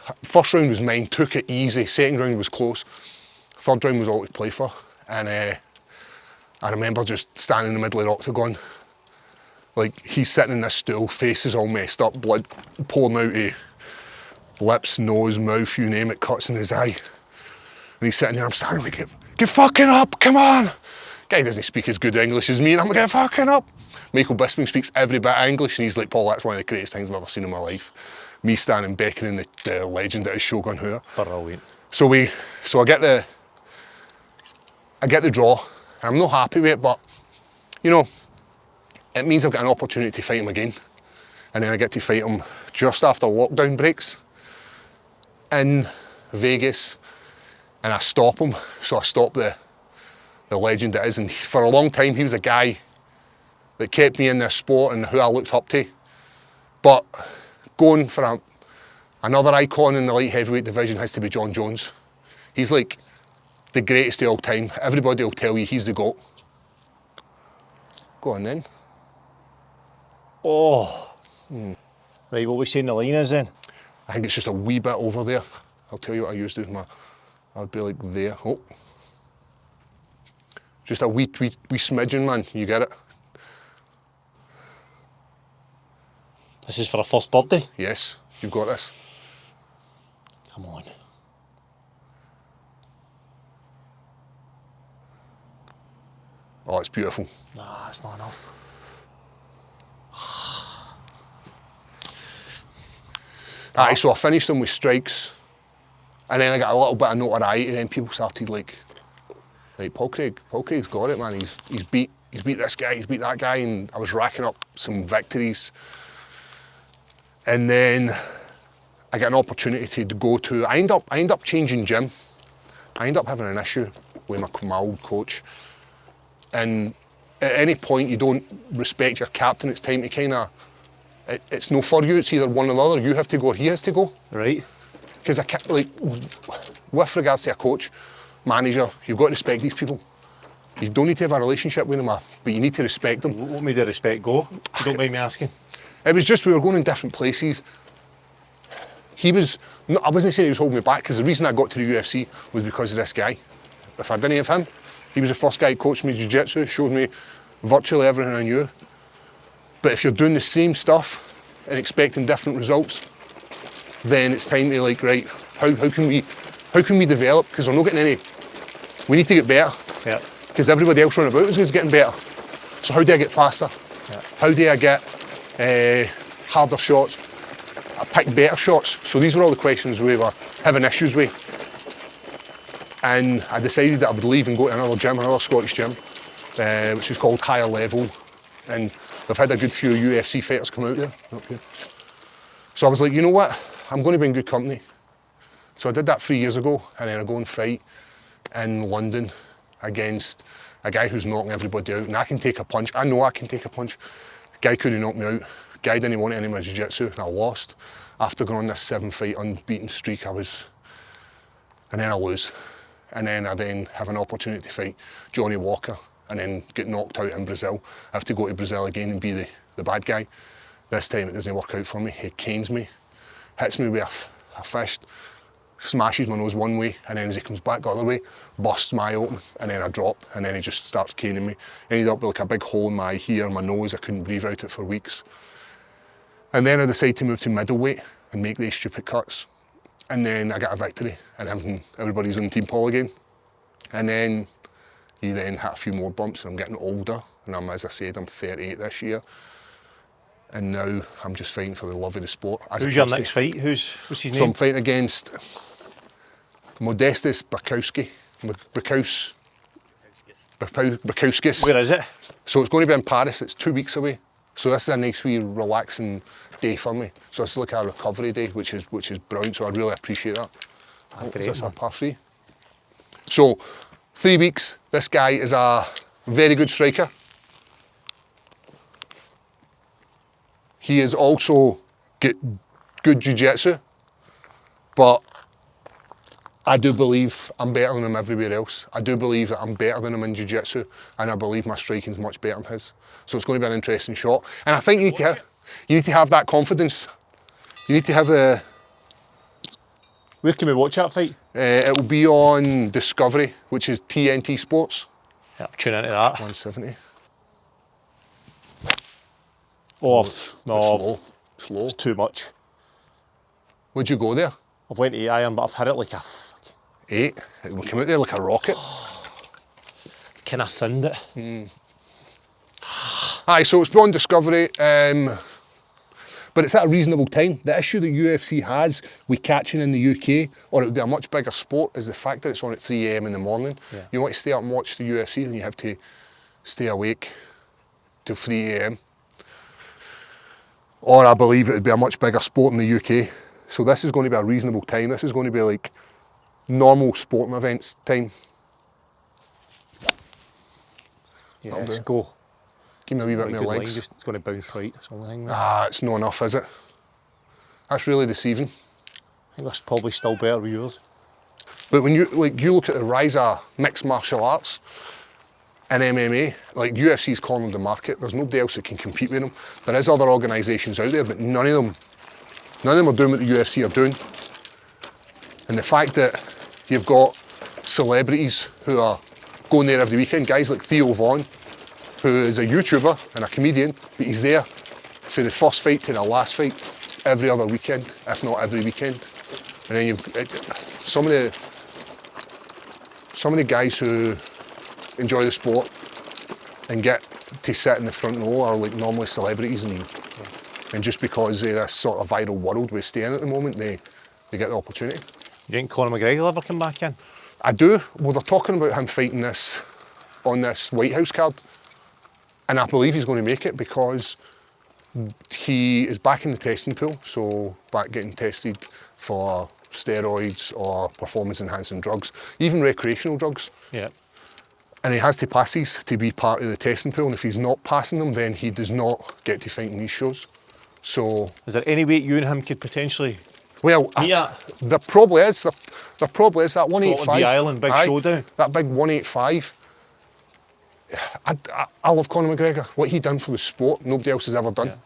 round was mine, took it easy. Second round was close. Third round was all to play for, and I remember just standing in the middle of the octagon. Like, he's sitting in this stool, face is all messed up, blood pouring out of lips, nose, mouth, you name it, cuts in his eye. And he's sitting there, I'm standing like, get fucking up, come on! Guy doesn't speak as good English as me, and I'm like, get fucking up! Michael Bisping speaks every bit of English, and he's like, Paul, that's one of the greatest things I've ever seen in my life. Me standing beckoning the legend that is Shogun Rua. Brilliant. So I get the draw. I'm not happy with it, but you know, it means I've got an opportunity to fight him again. And then I get to fight him just after lockdown breaks in Vegas, and I stop him. So I stop the legend that is. And for a long time, he was a guy that kept me in this sport and who I looked up to. But going for another icon in the light heavyweight division has to be John Jones. He's like the greatest of all time. Everybody will tell you he's the GOAT. Go on then. Oh. Right, what we saying the line is then? I think it's just a wee bit over there. I'll tell you what I used to do. I'd be like there. Oh. Just a wee smidgen, man. You get it? This is for a first birthday? Yes, you've got this. Come on. Oh, it's beautiful. Nah, it's not enough. Aye, so I finished him with strikes, and then I got a little bit of notoriety, and then people started like Paul's got it, man. He's beat this guy, he's beat that guy, and I was racking up some victories. And then I get an opportunity to go to, I end up changing gym. I end up having an issue with my old coach. And at any point you don't respect your captain, it's time to kind of, it's no for you, it's either one or the other. You have to go or he has to go. Right. Because I can't, like, with regards to a coach, manager, you've got to respect these people. You don't need to have a relationship with them, but you need to respect them. What made the respect go? You don't mind me asking? It was just we were going in different places. I wasn't saying he was holding me back, because the reason I got to the UFC was because of this guy. If I didn't have him, he was the first guy who coached me jiu-jitsu, showed me virtually everything I knew. But if you're doing the same stuff and expecting different results, then it's time to, like, right, how can we develop? Because we're not getting any. We need to get better. Yeah. Because everybody else running about us is getting better. So how do I get faster? Yeah. How do I get harder shots? I pick better shots. So these were all the questions we were having issues with. And I decided that I would leave and go to another gym, another Scottish gym, which is called Higher Level. And they've had a good few UFC fighters come out there. Okay. So I was like, you know what? I'm going to be in good company. So I did that 3 years ago, and then I go and fight in London against a guy who's knocking everybody out. And I can take a punch. I know I can take a punch. The guy couldn't knock me out. The guy didn't want any of my jiu-jitsu, and I lost. After going on this 7-fight unbeaten streak, and then I lose. And then I have an opportunity to fight Johnny Walker and then get knocked out in Brazil. I have to go to Brazil again and be the bad guy. This time it doesn't work out for me. He canes me, hits me with a fist, smashes my nose one way, and then as he comes back the other way, busts my open, and then I drop, and then he just starts caning me. Ended up with like a big hole in my ear, my nose. I couldn't breathe out it for weeks. And then I decided to move to middleweight and make these stupid cuts. And then I got a victory, and everybody's in Team Paul again. And then you then hit a few more bumps, and I'm getting older, and as I said, I'm 38 this year. And now I'm just fighting for the love of the sport. Who's your next fight? What's his name? So I'm fighting against Modestas Bukowskis. Where is it? So it's going to be in Paris. It's 2 weeks away. So this is a nice wee relaxing day for me. So it's like a recovery day, which is brilliant. So I really appreciate that. Is this a par 3? So 3 weeks. This guy is a very good striker. He is also good jiu-jitsu, but I do believe I'm better than him everywhere else. I do believe that I'm better than him in jiu-jitsu, and I believe my striking's much better than his. So it's going to be an interesting shot. And I think you need to have that confidence. You need to have the. Where can we watch that fight? It will be on Discovery, which is TNT Sports. Yeah, tune into that. 170. Off. No. Slow. It's too much. Would you go there? I've went to 8 iron, but I've hit it like a... 8? It will come out there like a rocket. Kind of thinned it. Aye, so it's on Discovery, but it's at a reasonable time. The issue that UFC has with catching in the UK, or it would be a much bigger sport, is the fact that it's on at 3 AM in the morning. Yeah. You want to stay up and watch the UFC, then you have to stay awake till 3 AM. Or I believe it would be a much bigger sport in the UK. So this is going to be a reasonable time. This is going to be like normal sporting events time. Yeah, let's go. Give me a wee bit more legs. It's going to bounce right, that's the only thing. It's not enough, is it? That's really deceiving. I think that's probably still better with yours. But when you look at the rise of mixed martial arts and MMA, like UFC's cornered the market. There's nobody else that can compete with them. There is other organisations out there, but none of them are doing what the UFC are doing. And the fact that you've got celebrities who are going there every weekend, guys like Theo Vaughn, who is a YouTuber and a comedian, but he's there for the first fight to the last fight every other weekend, if not every weekend. And then you've some of the guys who enjoy the sport and get to sit in the front row are like normally celebrities, and just because of this sort of viral world we're staying at the moment, they get the opportunity. You think Conor McGregor will ever come back in? I do. Well, they're talking about him fighting on this White House card, and I believe he's going to make it because He is back in the testing pool, so back getting tested for steroids or performance-enhancing drugs, even recreational drugs. Yeah. And he has to pass these to be part of the testing pool, and if he's not passing them, then he does not get to fight in these shows. So, is there any weight you and him could potentially? well, Yeah. there probably is. There probably is that 185. Scotland v Ireland, big showdown. That big 185. I love Conor McGregor. What he done for the sport, nobody else has ever done. Yeah.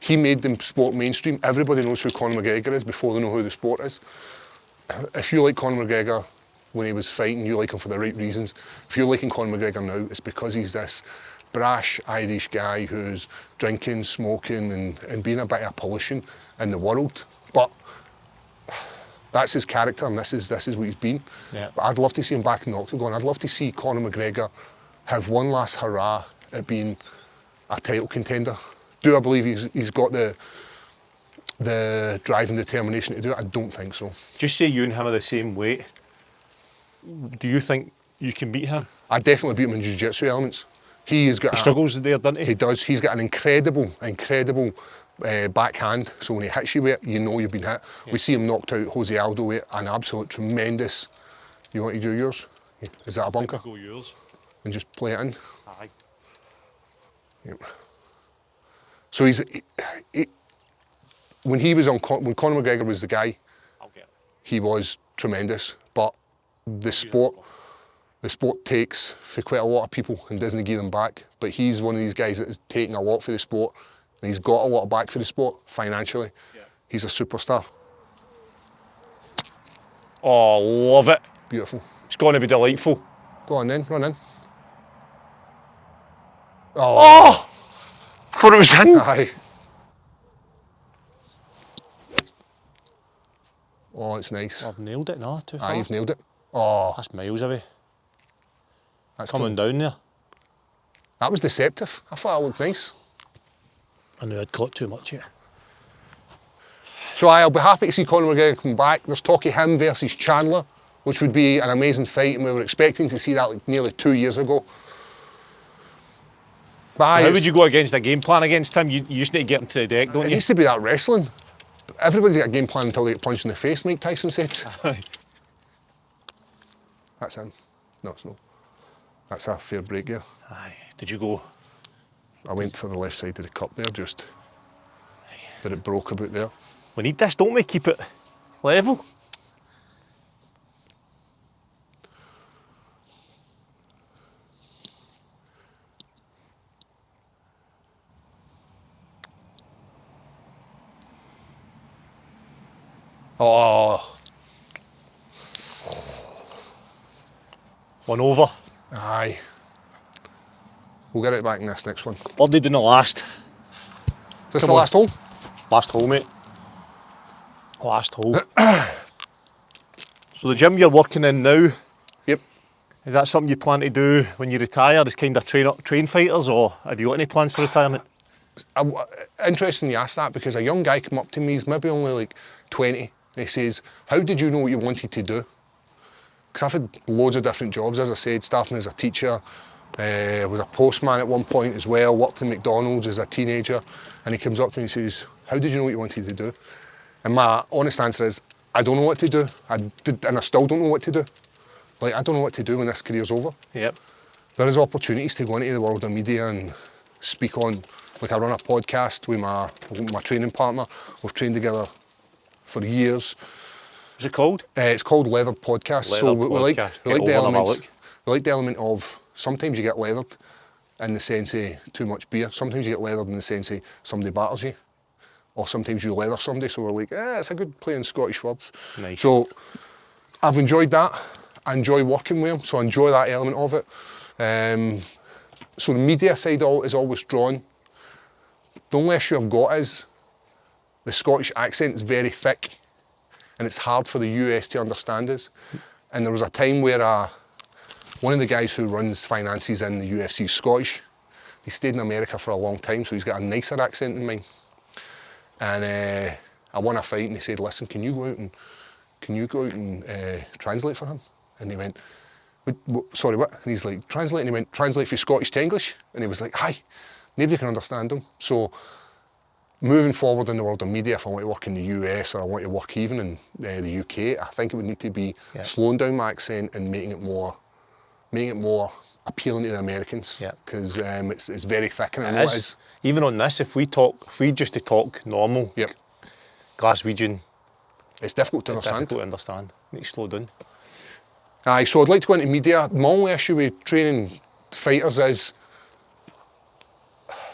He made the sport mainstream. Everybody knows who Conor McGregor is before they know who the sport is. If you like Conor McGregor when he was fighting, you like him for the right reasons. If you're liking Conor McGregor now, it's because he's this brash Irish guy who's drinking, smoking and being a bit of a pollution in the world. But that's his character, and this is what he's been. Yeah. But I'd love to see him back in the octagon. I'd love to see Conor McGregor have one last hurrah at being a title contender. Do I believe he's got the drive and determination to do it? I don't think so. Just say you and him are the same weight. Do you think you can beat him? I definitely beat him in jiu-jitsu elements. He struggles there, doesn't he? He does. He's got an incredible backhand. So when he hits you with it, you know you've been hit. Yeah. We see him knocked out Jose Aldo with an absolute tremendous. You want to do yours? Is that a bunker? Go yours. And just play it in. Aye. Yep. So when Conor McGregor was the guy, he was tremendous. But the sport takes for quite a lot of people and doesn't give them back. But he's one of these guys that is taking a lot for the sport, and he's got a lot back for the sport financially. Yeah. He's a superstar. Oh, love it. Beautiful. It's going to be delightful. Go on then, run in. Oh! Thought it was in. Aye. Oh, it's nice. I've nailed it, no, too far. Aye, you've nailed it. Oh. That's miles away. That's coming down there. That was deceptive. I thought that looked nice. I knew I'd caught too much here. So I'll be happy to see Conor McGregor come back. There's talk of him versus Chandler, which would be an amazing fight, and we were expecting to see that like nearly 2 years ago. But how would you go against a game plan against him? You just need to get him to the deck, don't you? It needs to be that wrestling. Everybody's got a game plan until they get punched in the face, Mike Tyson said. That's in. No, it's not. That's a fair break here. Aye. Did you go? I went for the left side of the cup there, just. But it broke about there. We need this, don't we? Keep it level. Oh. One over. Aye. We'll get it back in this next one. Birdie didn't last. Is this the last hole? Last hole, mate. Last hole. So the gym you're working in now, Yep. is that something you plan to do when you retire? Is kind of train fighters, or have you got any plans for retirement? Interesting you ask that, because a young guy came up to me, he's maybe only like 20. He says, how did you know what you wanted to do? Because I've had loads of different jobs, as I said, starting as a teacher, was a postman at one point as well, worked in McDonald's as a teenager, and he comes up to me and says, how did you know what you wanted to do? And my honest answer is, I don't know what to do. And I still don't know what to do. Like, I don't know what to do when this career's over. Yep. There is opportunities to go into the world of media and speak on, like I run a podcast with my training partner. We've trained together for years. What's it called? It's called Leathered Podcast. Leathered so we like Podcast. the element of sometimes you get leathered in the sense of too much beer. Sometimes you get leathered in the sense of somebody batters you. Or sometimes you leather somebody, so we're like, it's a good play in Scottish words. Nice. So I've enjoyed that. I enjoy working with him, so I enjoy that element of it. So the media side is always drawn. The only issue I've got is the Scottish accent is very thick, and it's hard for the US to understand us. And there was a time where one of the guys who runs finances in the UFC is Scottish. He stayed in America for a long time, so he's got a nicer accent than mine. And I won a fight, and he said, listen, can you go out and translate for him? And he went, sorry, what? And he's like, translate. And he went, translate from Scottish to English? And he was like, aye, nobody can understand him. So moving forward in the world of media, if I want to work in the US or I want to work even in the UK, I think it would need to be slowing down my accent and making it more appealing to the Americans, because it's very thick, and I know it is. Even on this, if we just to talk normal, Glaswegian, it's difficult to understand. Difficult to understand. Need to slow down. Aye, so I'd like to go into media. My only issue with training fighters is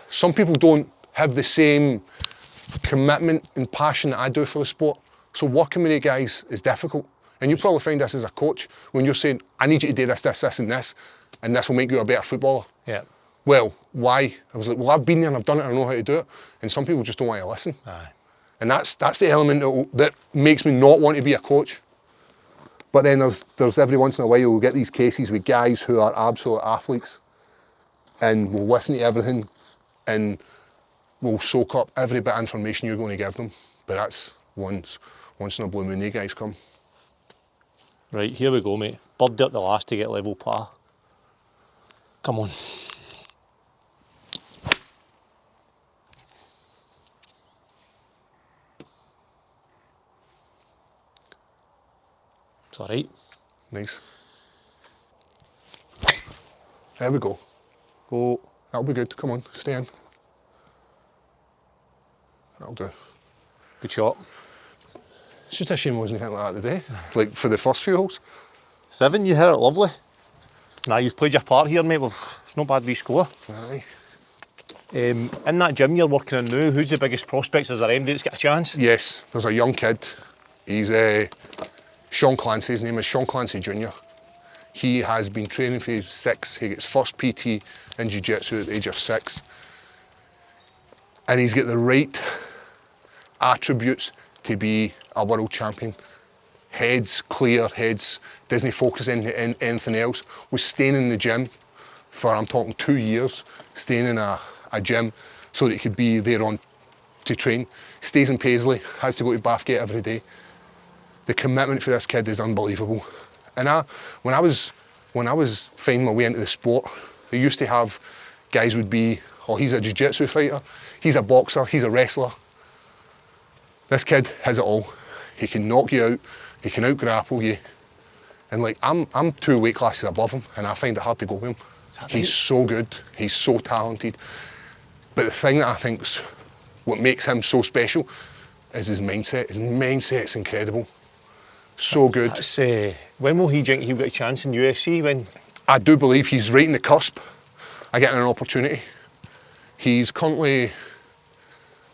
some people don't have the same commitment and passion that I do for the sport. So working with you guys is difficult. And you probably find this as a coach when you're saying, I need you to do this, this, this and this will make you a better footballer. Yeah. Well, why? I was like, well, I've been there and I've done it and I know how to do it. And some people just don't want to listen. Aye. And that's the element that makes me not want to be a coach. But then there's every once in a while we'll get these cases with guys who are absolute athletes and will listen to everything and will soak up every bit of information you're going to give them. But that's once in a blue moon, you guys come. Right, here we go, mate. Bird up the last to get level par. Come on. It's all right. Nice. There we go. Go. That'll be good. Come on, stay in. That'll do. Good shot. It's just a shame I wasn't hitting like that today. Like for the first few holes. 7, you hit it lovely. Nah, you've played your part here, mate. It's not bad we score. Aye. In that gym you're working in now, who's the biggest prospects? Is there anybody that's got a chance? Yes, there's a young kid. He's Sean Clancy. His name is Sean Clancy Jr. He has been training for his 6. He gets first PT in Jiu-Jitsu at the age of 6. And he's got the right attributes to be a world champion. Heads clear, heads doesn't focus on anything else. Was staying in the gym for, I'm talking 2 years, staying in a gym so that he could be there on to train. Stays in Paisley, has to go to Bathgate every day. The commitment for this kid is unbelievable. And when I was finding my way into the sport, they used to have guys would be, oh, he's a jiu-jitsu fighter, he's a boxer, he's a wrestler. This kid has it all. He can knock you out, he can out-grapple you. And like, I'm 2 weight classes above him, and I find it hard to go with him. He's so good, he's so talented. But the thing that I think's what makes him so special is his mindset. His mindset's incredible. So good. That's, when will he think he'll get a chance in UFC? When? I do believe he's right in the cusp of getting an opportunity. He's currently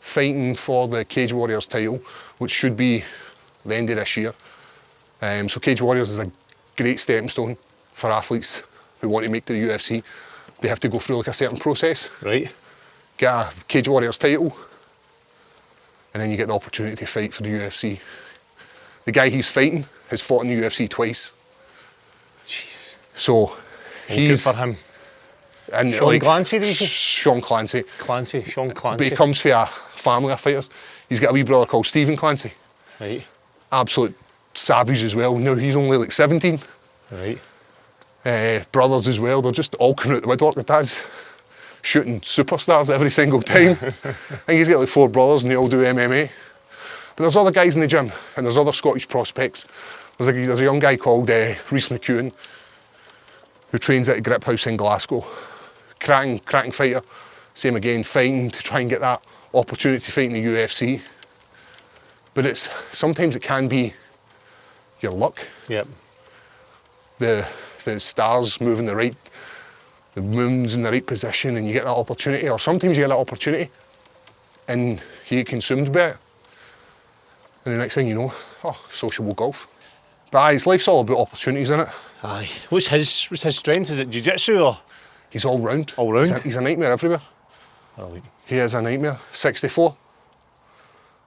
fighting for the Cage Warriors title, which should be the end of this year. So Cage Warriors is a great stepping stone for athletes who want to make the UFC. They have to go through like a certain process. Right. Get a Cage Warriors title, and then you get the opportunity to fight for the UFC. The guy he's fighting has fought in the UFC twice. Jesus. So he's good for him. And Sean like, Clancy, did you say? Sean Clancy. Sean Clancy. But he comes from a family of fighters. He's got a wee brother called Stephen Clancy. Right. Absolute savage as well. Now he's only like 17. Right. Brothers as well. They're just all coming out the woodwork. The dad's shooting superstars every single time. I think he's got like 4 brothers and they all do MMA. But there's other guys in the gym and there's other Scottish prospects. There's a young guy called Rhys McEwen who trains at a grip house in Glasgow. Cracking fighter. Same again, fighting to try and get that opportunity to fight in the UFC. But sometimes it can be your luck. Yep. The stars move in the moon's in the right position and you get that opportunity, or sometimes you get that opportunity and you get consumed by it. And the next thing you know, sociable golf. But aye, his life's all about opportunities, isn't it? Aye. What's his strength? Is it jiu-jitsu or? He's all round. All round? He's a nightmare everywhere. Oh, wait. He is a nightmare. 64.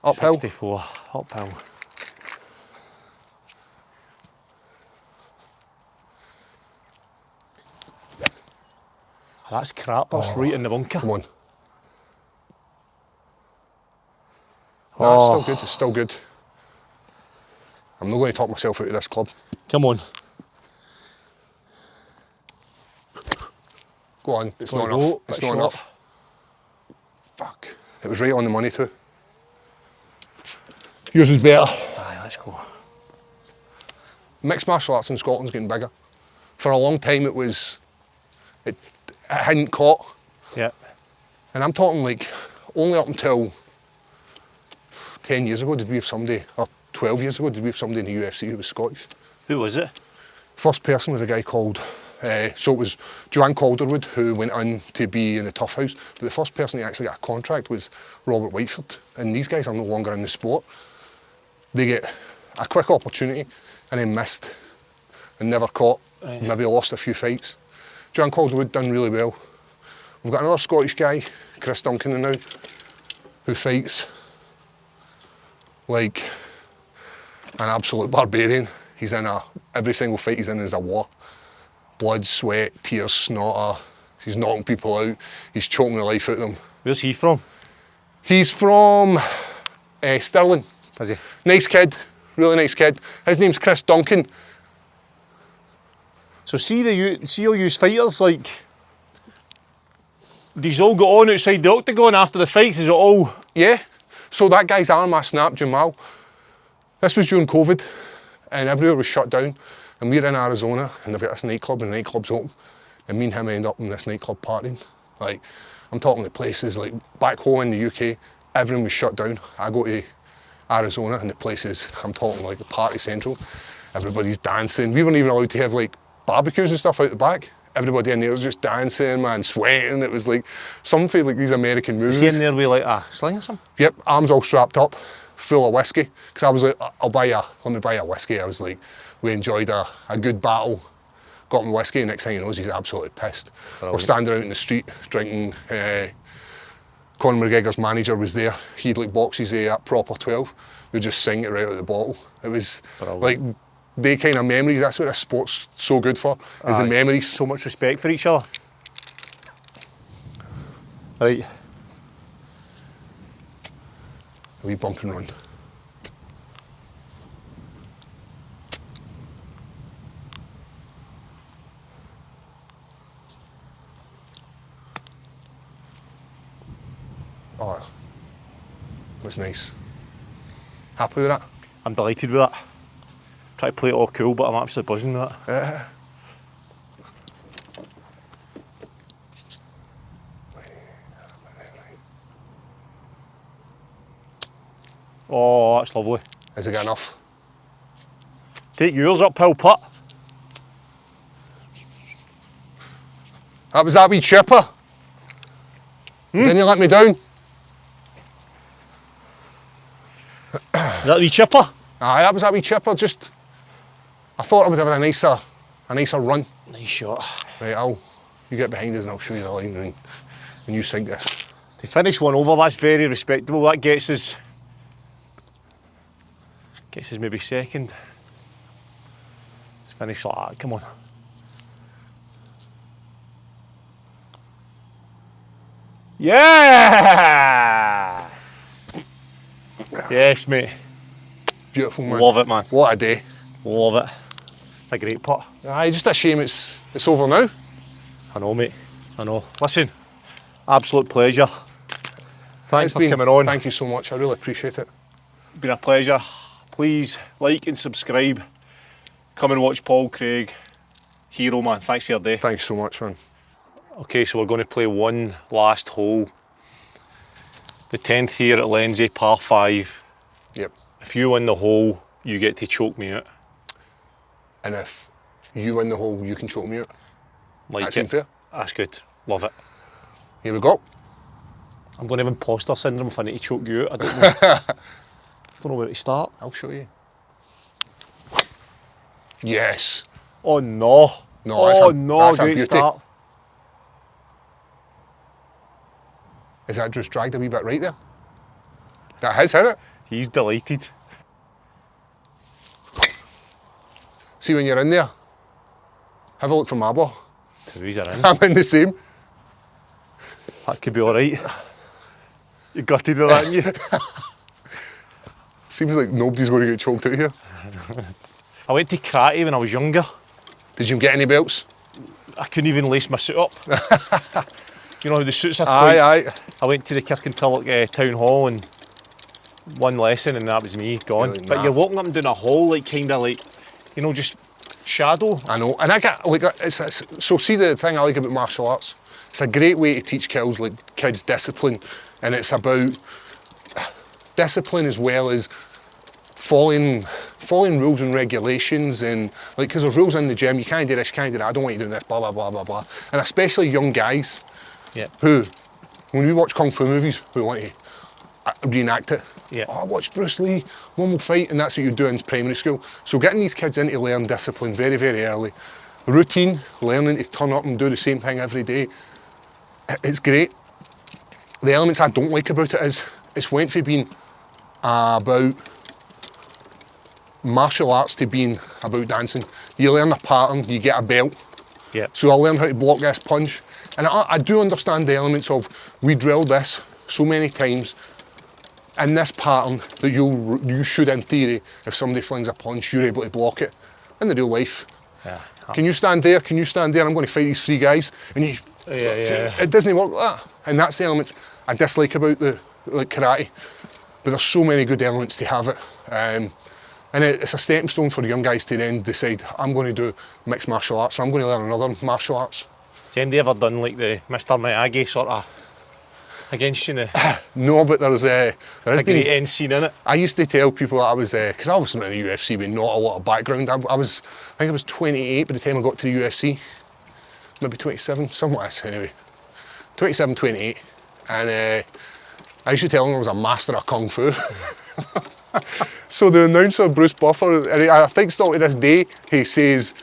Uphill. 64. Uphill. That's crap. That's right in the bunker. Come on. No, it's still good. It's still good. I'm not going to talk myself out of this club. Come on. Go on. It's not enough. It's not enough. Fuck. It was right on the money too. Yours is better. Aye, let's go. Mixed martial arts in Scotland's getting bigger. For a long time it hadn't caught. Yeah. And I'm talking like only up until 10 years ago did we have somebody, or 12 years ago did we have somebody in the UFC who was Scottish. Who was it? First person was a guy called, so it was Joanne Calderwood who went on to be in the Tough House, but the first person who actually got a contract was Robert Whiteford, and these guys are no longer in the sport. They get a quick opportunity and then missed and never caught, maybe lost a few fights. Joanne Calderwood done really well. We've got another Scottish guy, Chris Duncan now, who fights like an absolute barbarian. He's in every single fight he's in is a war. Blood, sweat, tears, snot. He's knocking people out. He's choking the life out of them. Where's he from? He's from Stirling. Is he? Nice kid, really nice kid. His name's Chris Duncan. So see all you fighters, like, these all go on outside the octagon after the fights, is it all? Yeah. So that guy's arm I snapped, Jamal. This was during COVID and everywhere was shut down. And we're in Arizona and they've got this nightclub and the nightclub's open. And me and him end up in this nightclub partying. Like, I'm talking the places, like back home in the UK, everything was shut down. I go to Arizona and the places, I'm talking like the party central. Everybody's dancing. We weren't even allowed to have like barbecues and stuff out the back. Everybody in there was just dancing, man, sweating. It was like something like these American movies. Is he in there with like a sling or something? Yep, arms all strapped up, full of whiskey. Because I was like, let me buy a whiskey. I was like, we enjoyed a good battle, got him whiskey, and next thing he knows, he's absolutely pissed. Brilliant. We're standing out in the street drinking. Conor McGregor's manager was there. He'd like boxes of proper 12. We'd just sing it right out of the bottle. It was like they kind of memories. That's what a sport's so good for, is the memories. So much respect for each other. Right. A wee bump and run. Oh, that was nice. Happy with that? I'm delighted with that. Try to play it all cool, but I'm absolutely buzzing with that. Oh, that's lovely. Is it good enough? Take yours uphill putt. That was that wee chipper. Didn't you let me down? Is that the wee chipper? Aye, that was that wee chipper. Just, I thought I would have a nicer run. Nice shot. Right, you get behind us and I'll show you the line and you sink this. To finish one over, that's very respectable. That gets us maybe second. Let's finish like that, come on. Yeah! Yes, mate. Beautiful, man. Love it, man. What a day. Love it. It's a great putt. Aye, just a shame it's over now. I know, mate. I know. Listen, absolute pleasure. Thanks for coming on. Thank you so much. I really appreciate it. Been a pleasure. Please like and subscribe. Come and watch Paul Craig. Hero, man. Thanks for your day. Thanks so much, man. Okay, so we're going to play one last hole. The 10th here at Lenzie, par 5. Yep. If you win the hole, you get to choke me out. And if you win the hole, you can choke me out. Like that seems fair. That's good. Love it. Here we go. I'm going to have imposter syndrome if I need to choke you out. I don't know. Don't know where to start. I'll show you. Yes. Oh no. No, that's a great beauty. start. Is that just dragged a wee bit right there? That has hit it. He's delighted. See when you're in there, have a look for my ball. Twos are in. I'm in the same. That could be alright. You gutted with that, aren't you? Seems like nobody's going to get choked out here. I went to karate when I was younger. Did you get any belts? I couldn't even lace my suit up. You know how the suits are Aye. I went to the Kirkintilloch town hall and one lesson and that was me, gone. Really? But Nah. you're walking up and down a hall like kind of like, you know, just shadow. I know, and I get like so. See, the thing I like about martial arts, it's a great way to teach kids discipline, and it's about discipline as well as following rules and regulations, and like because there's rules in the gym. You can't do this, you can't do that. I don't want you doing this, blah blah blah blah blah. And especially young guys, who, when we watch kung fu movies, who want to reenact it. Yeah. Oh, I watched Bruce Lee, one will fight, and that's what you do in primary school. So getting these kids in to learn discipline very, very early. Routine, learning to turn up and do the same thing every day. It's great. The elements I don't like about it is, it's went from being about martial arts to being about dancing. You learn a pattern, you get a belt. Yeah. So I learn how to block this punch. And I do understand the elements of, we drilled this so many times, in this pattern that you should, in theory, if somebody flings a punch, you're able to block it. In the real life, can you stand there? Can you stand there? I'm going to fight these three guys, and it doesn't work like that. And that's the elements I dislike about the karate. But there's so many good elements to have it, and it's a stepping stone for the young guys to then decide, I'm going to do mixed martial arts, or I'm going to learn another martial arts. Has anybody ever done like the Mr. Miyagi sort of against you now? No, but there has a been great end scene in it. I used to tell people that I was, because I wasn't in the UFC with not a lot of background. I think I was 28 by the time I got to the UFC. Maybe 27, something like this anyway. 27, 28. And I used to tell them I was a master of Kung Fu. So the announcer, Bruce Buffer, and I think still to this day, he says,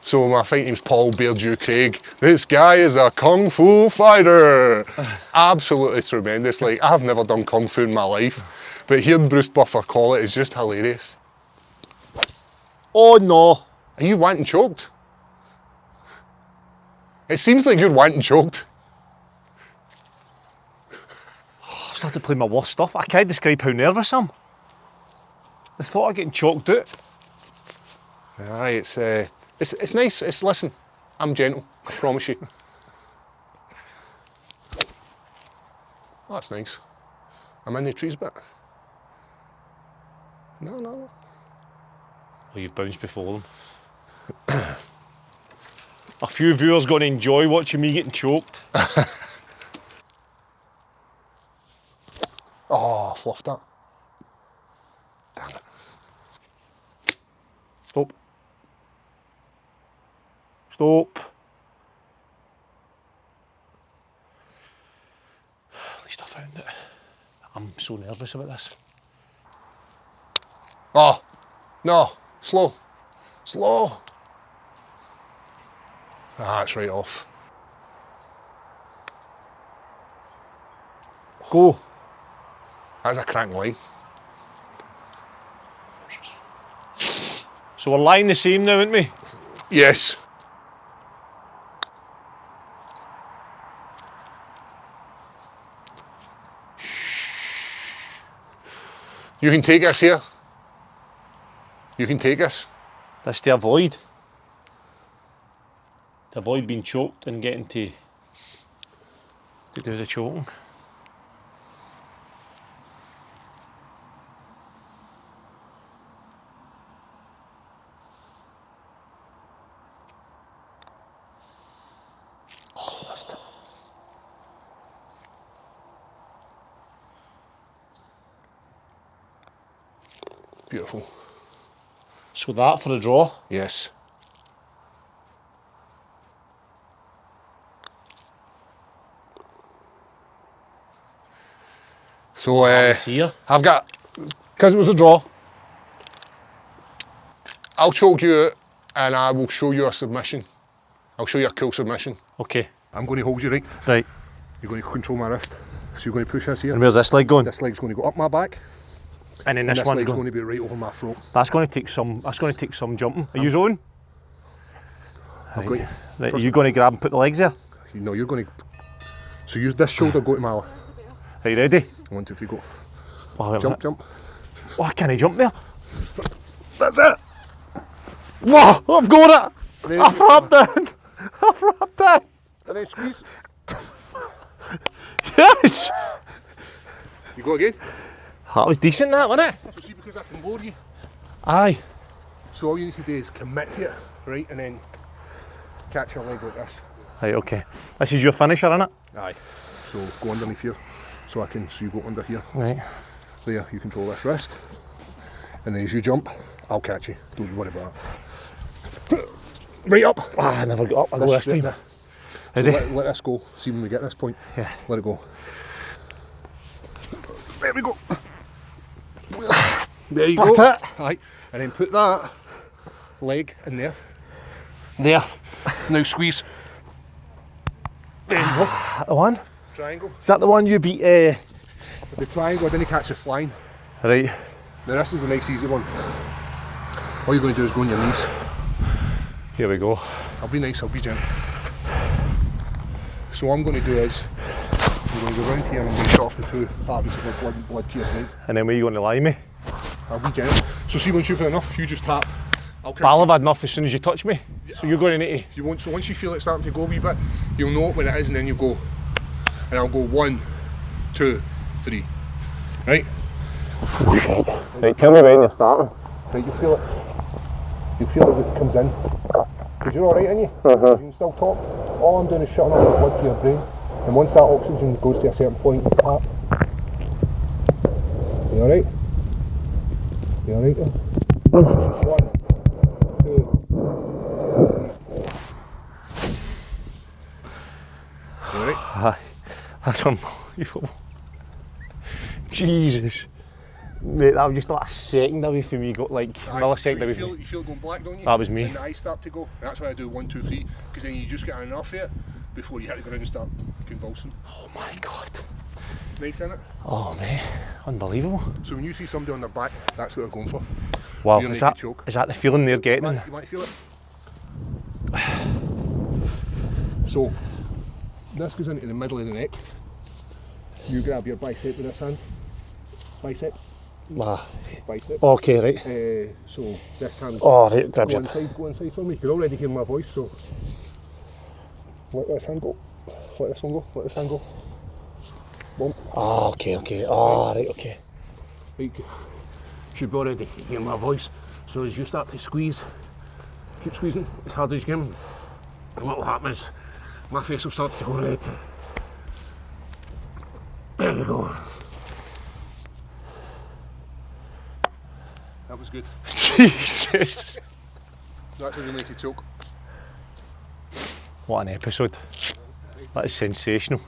so my fight name's Craig. This guy is a Kung Fu fighter. Absolutely tremendous. Like, I have never done Kung Fu in my life, but hearing Bruce Buffer call it is just hilarious. Oh no. Are you wanting choked? It seems like you're wanting choked. I've started playing my worst stuff. I can't describe how nervous I am. The thought of getting choked out. Aye, it's nice. Listen, I'm gentle, I promise you. Oh, that's nice. I'm in the trees bit. No. Well, you've bounced before them. A few viewers going to enjoy watching me getting choked. Oh, I fluffed that. Damn it. Stop. Stop. At least I found it. I'm so nervous about this. Oh, no, slow. Ah, it's right off. Go. That's a crank line. So we're lying the same now, aren't we? Yes. You can take us here. You can take us. That's to avoid. To avoid being choked and getting to do the choking. Oh, that's the... Beautiful. So that for the draw. Yes. So Here. I've got, because it was a draw, I'll choke you out and I will show you a submission. I'll show you a cool submission. Okay. I'm going to hold you right. Right. You're going to control my wrist. So you're going to push this here. And where's this leg going? This leg's going to go up my back. And then this This one's leg's going. going to be right over my throat. That's going to take some. That's going to take some jumping. Are you on? I've got you. Right. Are you going to grab and put the legs there? No, you're going to. So use this shoulder, go to my. Are you ready? 1, 2, 3, go. Oh, wait a minute. Jump. Oh, can I jump there? That's it. Whoa! I've got it. I've wrapped in. I've wrapped in. And then squeeze. Yes! You go again? That was decent, that, wasn't it? So see, because I can lower you, Aye. so all you need to do is commit to it, right, and then catch your leg like this. Right, okay. This is your finisher, innit? Aye. So go underneath here, so you go under here. Right. There, you control this wrist, and then as you jump, I'll catch you. Don't you worry about it. Right up. Ah, I never got up. I'll go this time. So Ready? let this go. See when we get this point. Yeah. Let it go. There we go. There you go. That's it. Aye. And then put that leg in there. There. Now squeeze. There you go. That the one? Triangle. Is that the one you beat? The triangle, I didn't catch the flying. Right. Now this is a nice easy one. All you're going to do is go on your knees. Here we go. I'll be nice, I'll be gentle. So what I'm going to do is, I'm going to go round here and I'm going to shut off the two arteries of blood to your brain. And then where are you going to lie me? I'll be gentle. So see, once you've had enough, you just tap. I'll have had enough as soon as you touch me. So you're going to need to... You won't, so once you feel it starting to go a wee bit, you'll know it when it is, and then you go. And I'll go 1, 2, 3. Right? Right, tell me when you're starting. Right, you feel it. You feel it as it comes in. Because you're alright, aren't you? You can still talk. All I'm doing is shutting off the blood to your brain. And once that oxygen goes to a certain point, you tap. You alright? You alright then? 1, 2, 3. You alright? Aye. That's unbelievable. Jesus. Mate, that was just like a second away from me. Got like millisecond away from me. You feel it going black, don't you? That was me. And the eyes start to go. And that's why I do 1, 2, 3. Because then you just get enough of it before you hit the ground and start convulsing. Oh my God. Nice, isn't it? Oh mate, unbelievable. So when you see somebody on their back, that's what they're going for. Wow, You're is gonna that, choke. is that the feeling they're getting? You might feel it. So this goes into the middle of the neck. You grab your bicep with this hand. Bicep. Ah, Bicep. okay, right. So this hand. Oh, right, grab Go your... inside for me. You're already hearing my voice, so let this hand go. Let this one go. Let this hand go. Boom. Oh, okay, okay. Oh, right, okay. Right. Should be already hearing my voice. So as you start to squeeze, keep squeezing as hard as you can. And what will happen is my face will start to go red. There we go. That was good. Jesus. That's a really make you choke. What an episode. That is sensational.